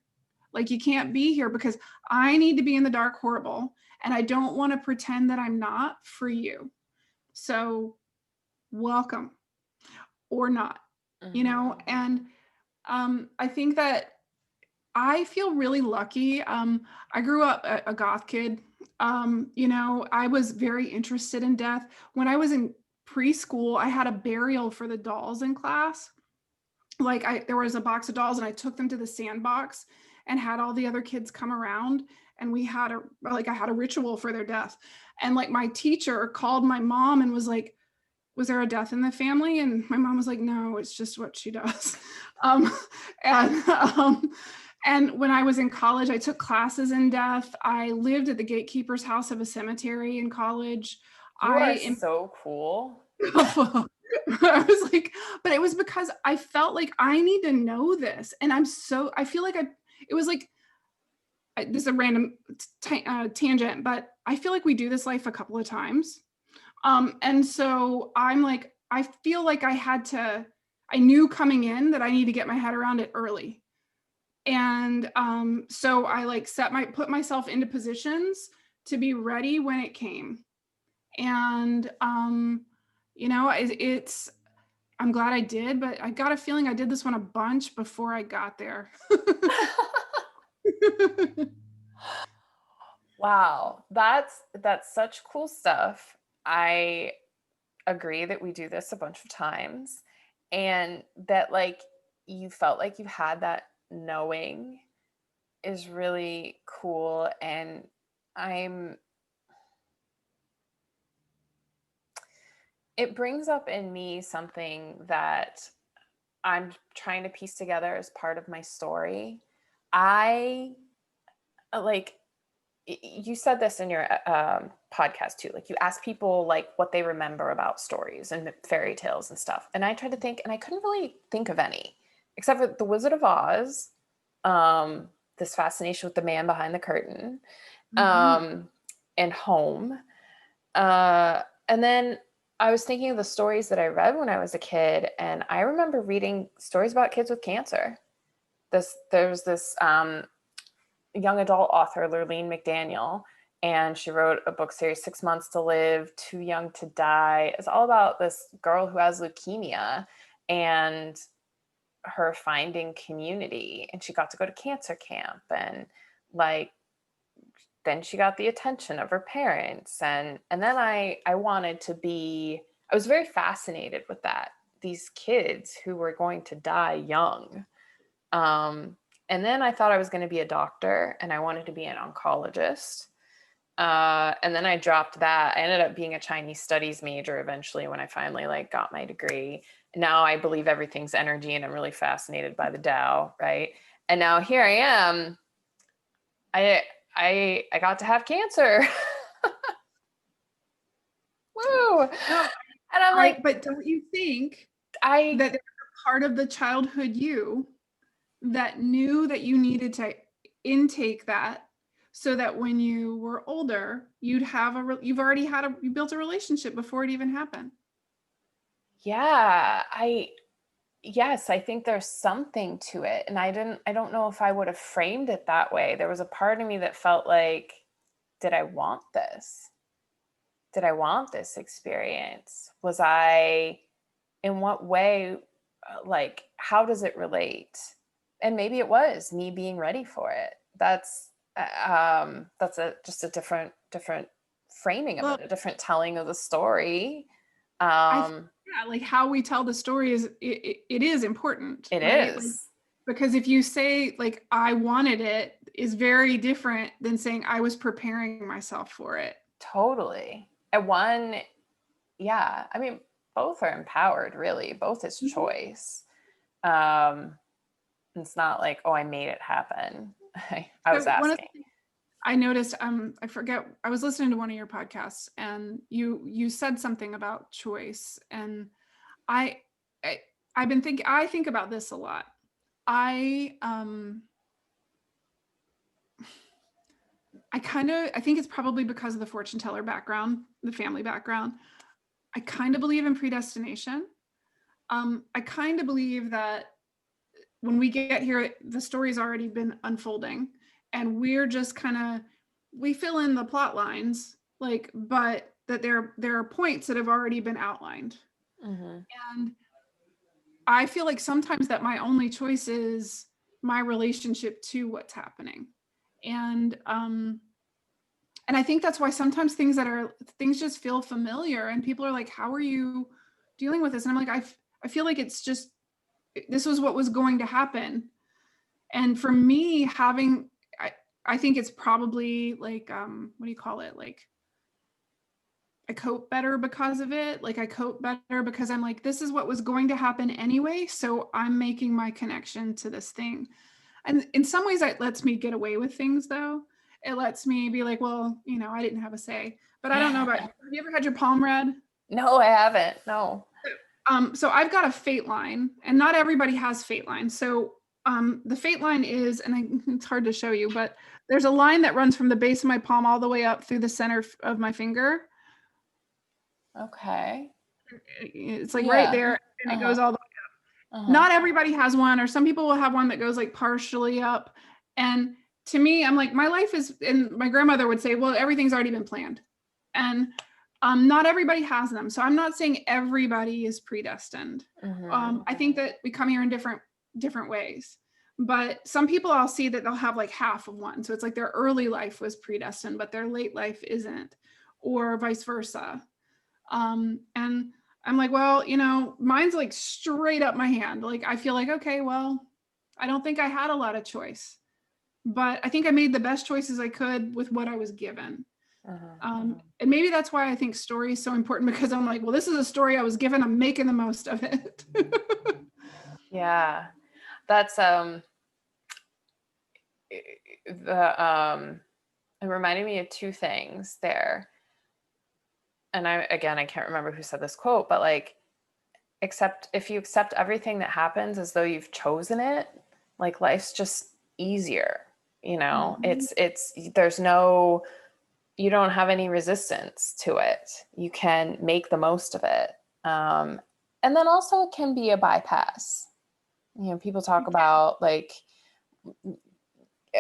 Like you can't be here because I need to be in the dark horrible and I don't want to pretend that I'm not for you. So welcome or not,
Mhm.
and I think that I feel really lucky. I grew up a goth kid. I was very interested in death. When I was in preschool, I had a burial for the dolls in class. Like there was a box of dolls and I took them to the sandbox and had all the other kids come around and I had a ritual for their death. And like my teacher called my mom and was like, was there a death in the family? And my mom was like, no, it's just what she does. Um, and and when I was in college, I took classes in death. I lived at the gatekeeper's house of a cemetery in college.
You are
I
so cool.
I was like, but it was because I felt like I need to know this. And I feel like it was like, this is a random tangent, but I feel like we do this life a couple of times. And so I'm like, I feel like I knew coming in that I need to get my head around it early. And so I like put myself into positions to be ready when it came. And, it's, I'm glad I did, but I got a feeling I did this one a bunch before I got there.
Wow, that's such cool stuff. I agree that we do this a bunch of times, and that like you felt like you had that knowing is really cool. And I'm it brings up in me something that I'm trying to piece together as part of my story. I like you said this in your podcast too, like you ask people like what they remember about stories and fairy tales and stuff, and I tried to think and I couldn't really think of any except for The Wizard of Oz, this fascination with the man behind the curtain,
Mhm.
and home, and then I was thinking of the stories that I read when I was a kid, and I remember reading stories about kids with cancer. There's this young adult author, Lurleen McDaniel, and she wrote a book series, 6 Months to Live, Too Young to Die. It's all about this girl who has leukemia and her finding community. And she got to go to cancer camp, and like then she got the attention of her parents. And then I wanted to be, I was very fascinated with that. These kids who were going to die young. And then I thought I was going to be a doctor, and I wanted to be an oncologist. And then I dropped that. I ended up being a Chinese studies major eventually when I finally like got my degree. Now I believe everything's energy, and I'm really fascinated by the Tao, right? And now here I am. I got to have cancer. Woo!
No,
And I'm like,
but don't you think
I
that there's a part of the childhood you that knew that you needed to intake that so that when you were older, you'd have you've already had you built a relationship before it even happened?
yeah, yes, I think there's something to it. And I don't know if I would have framed it that way. There was a part of me that felt like, did I want this? Did I want this experience? Was I, in what way, like, how does it relate? And maybe it was me being ready for it. That's just a different framing of
Well,
it, a different telling of the story.
yeah, like how we tell the story is it is important,
It
right? Like,
is.
because if you say like I wanted it is very different than saying I was preparing myself for it.
Totally. At one, yeah. I mean, both are empowered, really. Both is
Mhm.
choice. Um, it's not like, oh, I made it happen. I was
So one of the
asking.
things I noticed, I forget, I was listening to one of your podcasts and you said something about choice, and I, I I've been thinking, I think about this a lot. I I think it's probably because of the fortune teller background, the family background. I kind of believe in predestination. I kind of believe that when we get here, the story's already been unfolding, and we're just kind of we fill in the plot lines, like, but that there are points that have already been outlined.
Mm-hmm.
And I feel like sometimes that my only choice is my relationship to what's happening. And I think that's why sometimes things just feel familiar, and people are like, how are you dealing with this? And I'm like, I feel like it's just this was what was going to happen. And for me, I think it's probably like, what do you call it? Like, I cope better because of it. Like, I cope better because I'm like, this is what was going to happen anyway. So I'm making my connection to this thing. And in some ways, it lets me get away with things, though. It lets me be like, well, I didn't have a say. But I don't know about you. Have you ever had your palm read?
No, I haven't. No.
So I've got a fate line, and not everybody has fate line. So the fate line is, and it's hard to show you, but there's a line that runs from the base of my palm all the way up through the center of my finger.
Okay.
It's like right
Yeah.
there, and it
Uh-huh.
goes all the
Uh-huh.
not everybody has one, or some people will have one that goes like partially up. And to me, I'm like, my life is, and my grandmother would say, well, everything's already been planned. And not everybody has them. So I'm not saying everybody is predestined.
Mm-hmm.
I think that we come here in different ways. But some people I'll see that they'll have like half of one. So it's like their early life was predestined, but their late life isn't, or vice versa. And I'm like, well, mine's like straight up my hand. Like, I feel like, okay, well, I don't think I had a lot of choice, but I think I made the best choices I could with what I was given.
Uh-huh.
And maybe that's why I think story is so important, because I'm like, well, this is a story I was given. I'm making the most of it.
Yeah. That's the it reminded me of two things there. And I can't remember who said this quote, but like, if you accept everything that happens as though you've chosen it, like life's just easier, you know. There's no, you don't have any resistance to it. You can make the most of it. And then also it can be a bypass. You know, people talk about like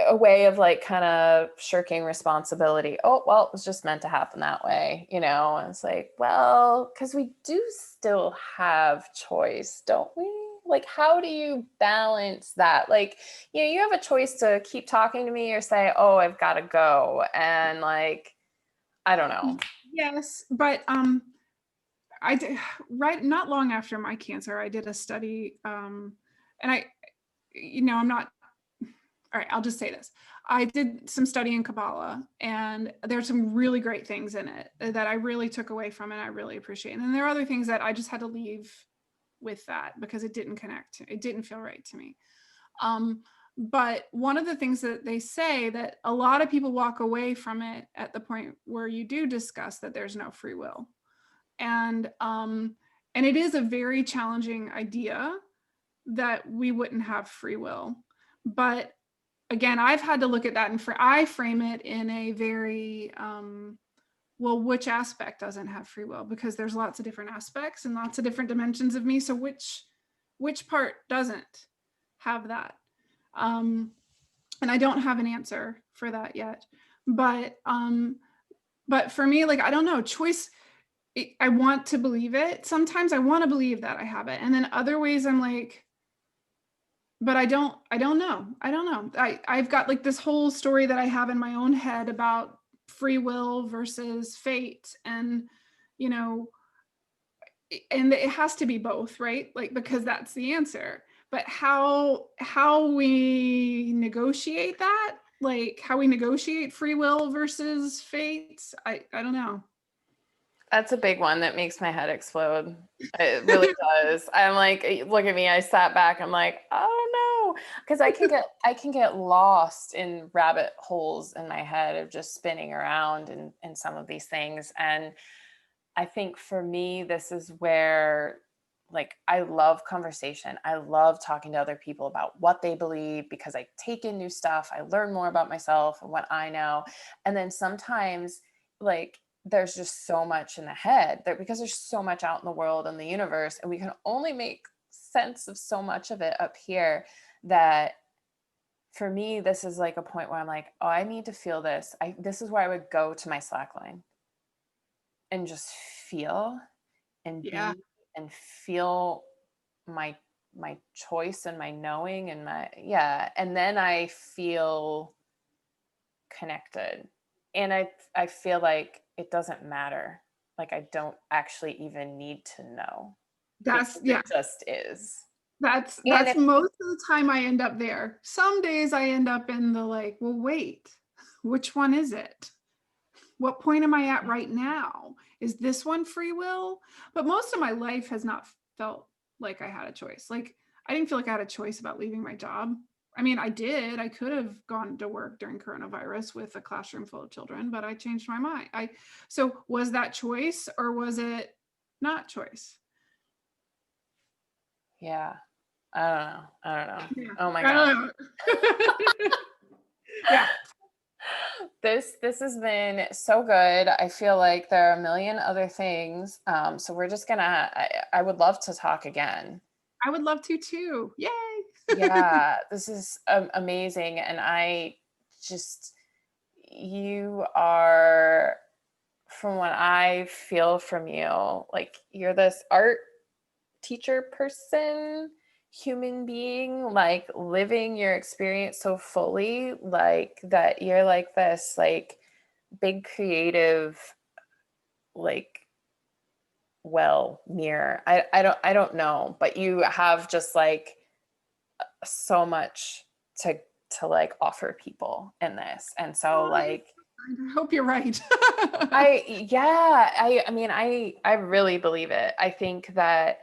a way of like kind of shirking responsibility. Oh, well, it was just meant to happen that way, you know? And it's like, well, because we do still have choice, don't we? Like, how do you balance that? Like, you know, you have a choice to keep talking to me or say, oh, I've got to go. And like, I don't know.
Yes, but I did, right, not long after my cancer, I did a study, and I, you know, I'm not, all right, I'll just say this. I did some study in Kabbalah, and there's some really great things in it that I really took away from it. I really appreciate. And then there are other things that I just had to leave with that because it didn't connect. It didn't feel right to me. But one of the things that they say that a lot of people walk away from it at the point where you do discuss that there's no free will. And it is a very challenging idea that we wouldn't have free will. But again, I've had to look at that, and I frame it in a very well, which aspect doesn't have free will? Because there's lots of different aspects and lots of different dimensions of me. So which part doesn't have that? And I don't have an answer for that yet. But for me, like, I don't know, choice. I want to believe it. Sometimes I want to believe that I have it, and then other ways I'm like, but I don't know. I've got like this whole story that I have in my own head about free will versus fate, and you know, and it has to be both, right? Like, because that's the answer. But how we negotiate that, like how we negotiate free will versus fate, I don't know.
That's a big one that makes my head explode. It really does. I'm like, look at me. I sat back. I'm like, oh no, because I can get lost in rabbit holes in my head of just spinning around in some of these things. And I think for me, this is where, like, I love conversation. I love talking to other people about what they believe because I take in new stuff. I learn more about myself and what I know. And then sometimes, like, there's just so much in the head that because there's so much out in the world and the universe, and we can only make sense of so much of it up here, that for me, this is like a point where I'm like, oh, I need to feel this. This is where I would go to my Slackline and just feel and be and feel my choice and my knowing and and then I feel connected, and I feel like it doesn't matter, like I don't actually even need to know. It just is.
That's most of the time I end up there. Some days I end up in the like, well, wait, which one is it? What point am I at right now? Is this one free will? But most of my life has not felt like I had a choice. Like, I didn't feel like I had a choice about leaving my job. I mean, I did. I could have gone to work during coronavirus with a classroom full of children, but I changed my mind. So was that choice or was it not choice?
Yeah. I don't know. Yeah. Oh my
God. Yeah.
This has been so good. I feel like there are a million other things. So we're just gonna, I would love to talk again.
I would love to too. Yay.
Yeah, this is amazing. And you are, from what I feel from you, like you're this art teacher person, human being, like living your experience so fully, like that you're like this like big creative like mirror. I don't know, but you have just like so much to like offer people in this. And so like
I hope you're right.
I mean I really believe it. I think that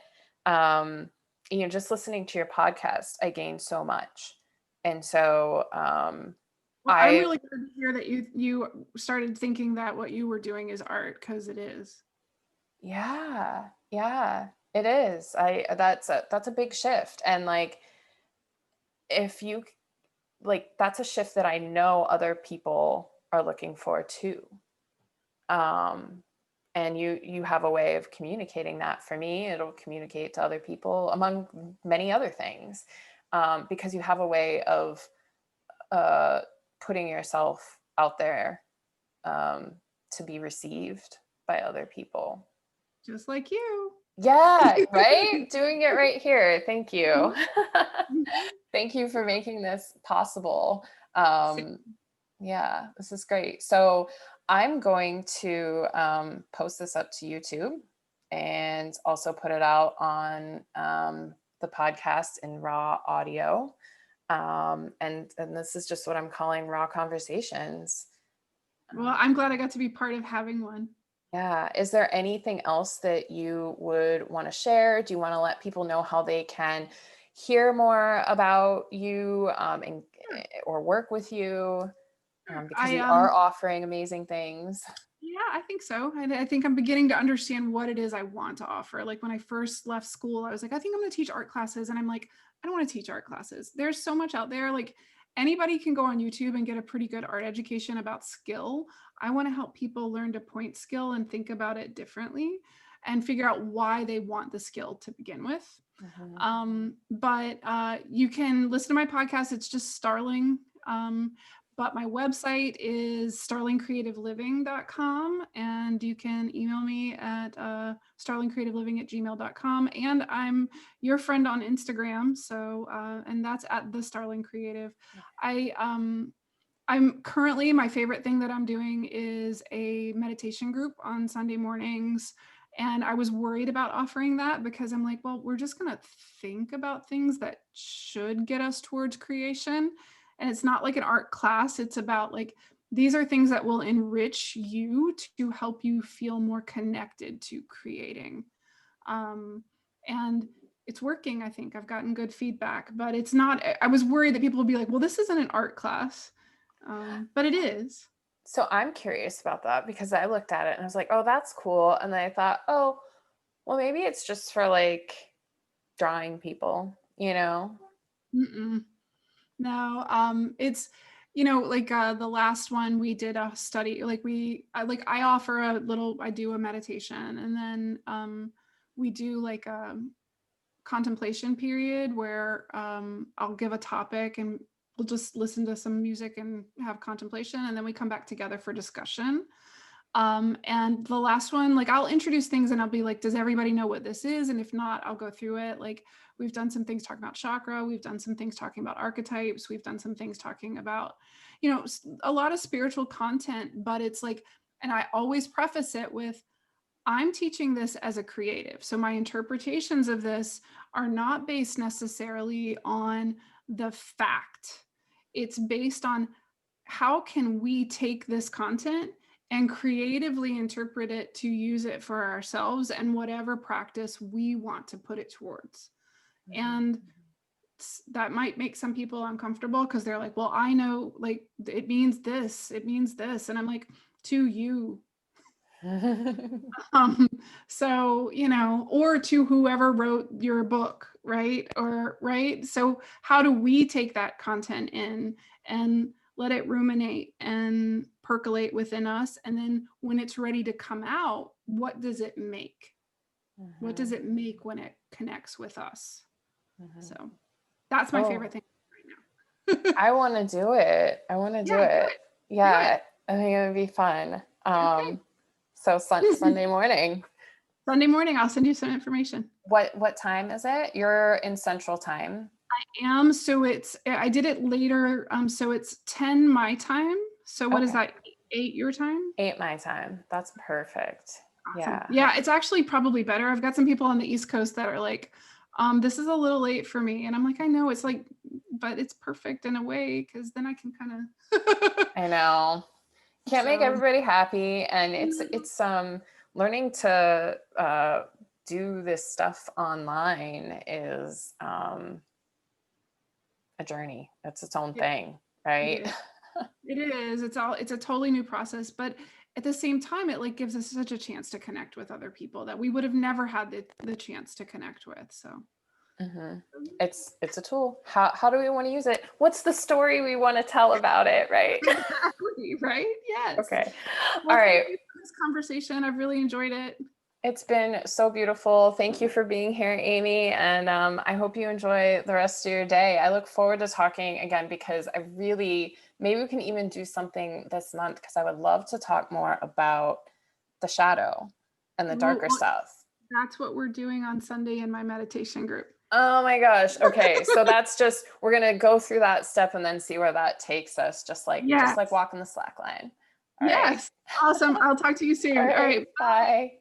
just listening to your podcast, I gained so much. And so
Well, I'm
I
really glad to hear that you started thinking that what you were doing is art, because it is.
Yeah, yeah, it is. That's a big shift. And like if you like that's a shift that I know other people are looking for too. Um and you have a way of communicating that. For me, it'll communicate to other people among many other things. Because you have a way of uh putting yourself out there um to be received by other people.
Just like you.
Yeah, right? Doing it right here. Thank you.
Mhm.
Thank you for making this possible.
So-
Yeah, this is great. So I'm going to post this up to YouTube and also put it out on the podcast in raw audio. And this is just what I'm calling Raw Conversations.
Well, I'm glad I got to be part of having one.
Yeah. Is there anything else that you would want to share? Do you want to let people know how they can hear more about you
Sure,
or work with you?
sure.
Because you are offering amazing things.
Yeah, I think so. I think I'm beginning to understand what it is I want to offer. Like when I first left school, I was like, I think I'm going to teach art classes. And I'm like, I don't want to teach art classes. There's so much out there. Like anybody can go on YouTube and get a pretty good art education about skill. I want to help people learn to point skill and think about it differently and figure out why they want the skill to begin with.
Mhm.
But you can listen to my podcast. It's just Starling. But my website is starlingcreativeliving.com, and you can email me at starlingcreativeliving@gmail.com. And I'm your friend on Instagram. So, and that's at the Starling Creative. I'm currently, my favorite thing that I'm doing is a meditation group on Sunday mornings. And I was worried about offering that because I'm like, well, we're just going to think about things that should get us towards creation. And it's not like an art class. It's about like, these are things that will enrich you to help you feel more connected to creating. Um, and it's working, I think. I've gotten good feedback, but it's not, I was worried that people would be like, well, this isn't an art class. But it is.
So I'm curious about that because I looked at it and I was like, oh, that's cool. And then I thought, oh, well, maybe it's just for like drawing people, you know?
Mm-mm. No, it's, like the last one we did a study, like I offer a little, I do a meditation, and then we do like a contemplation period where I'll give a topic and we'll just listen to some music and have contemplation, and then we come back together for discussion. And the last one, like I'll introduce things and I'll be like, does everybody know what this is? And if not, I'll go through it. Like we've done some things talking about chakra, we've done some things talking about archetypes, we've done some things talking about, a lot of spiritual content, but it's like, and I always preface it with, I'm teaching this as a creative. So my interpretations of this are not based necessarily on the fact. It's based on how can we take this content and creatively interpret it to use it for ourselves and whatever practice we want to put it towards. And that might make some people uncomfortable because they're like, well, I know like it means this, it means this. And I'm like, to you. Um, so, or to whoever wrote your book, right? Or, right? So, how do we take that content in and let it ruminate and percolate within us? And then when it's ready to come out, what does it make? What does it make when it connects with us? So, that's my
Oh,
favorite thing right now.
I want to do it. I want to do
Yeah, do
it.
it. Do
Yeah,
it.
I think it would be fun.
Okay.
So Sunday morning.
Sunday morning, I'll send you some information.
What time is it? You're in Central Time.
So I did it later. So it's 10 my time. So what is
Okay.
that? 8 your time?
8 my time. That's perfect.
Awesome.
Yeah.
Yeah, it's actually probably better. I've got some people on the East Coast that are like, this is a little late for me. And I'm like, I know it's like, but it's perfect in a way because then I can kind of
I know. Can't make
so
everybody happy, and it's learning to do this stuff online is a journey. It's its own
yeah,
thing,
it
right?
is. It is. It's a totally new process, but at the same time, it like gives us such a chance to connect with other people that we would have never had the chance to connect with. So
It's a tool. How do we want to use it? What's the story we want to tell about it, right?
exactly, right? Yes.
Okay.
Well,
All
thank
right.
you for this conversation. I've really enjoyed it.
It's been so beautiful. Thank you for being here, Amy. And I hope you enjoy the rest of your day. I look forward to talking again because maybe we can even do something this month because I would love to talk more about the shadow and the darker stuff.
That's what we're doing on Sunday in my meditation group.
Oh my gosh. Okay. So we're going to go through that step and then see where that takes us. Just like walking the slack line. All right.
Yes. Awesome. I'll talk to you soon. All right.
Bye.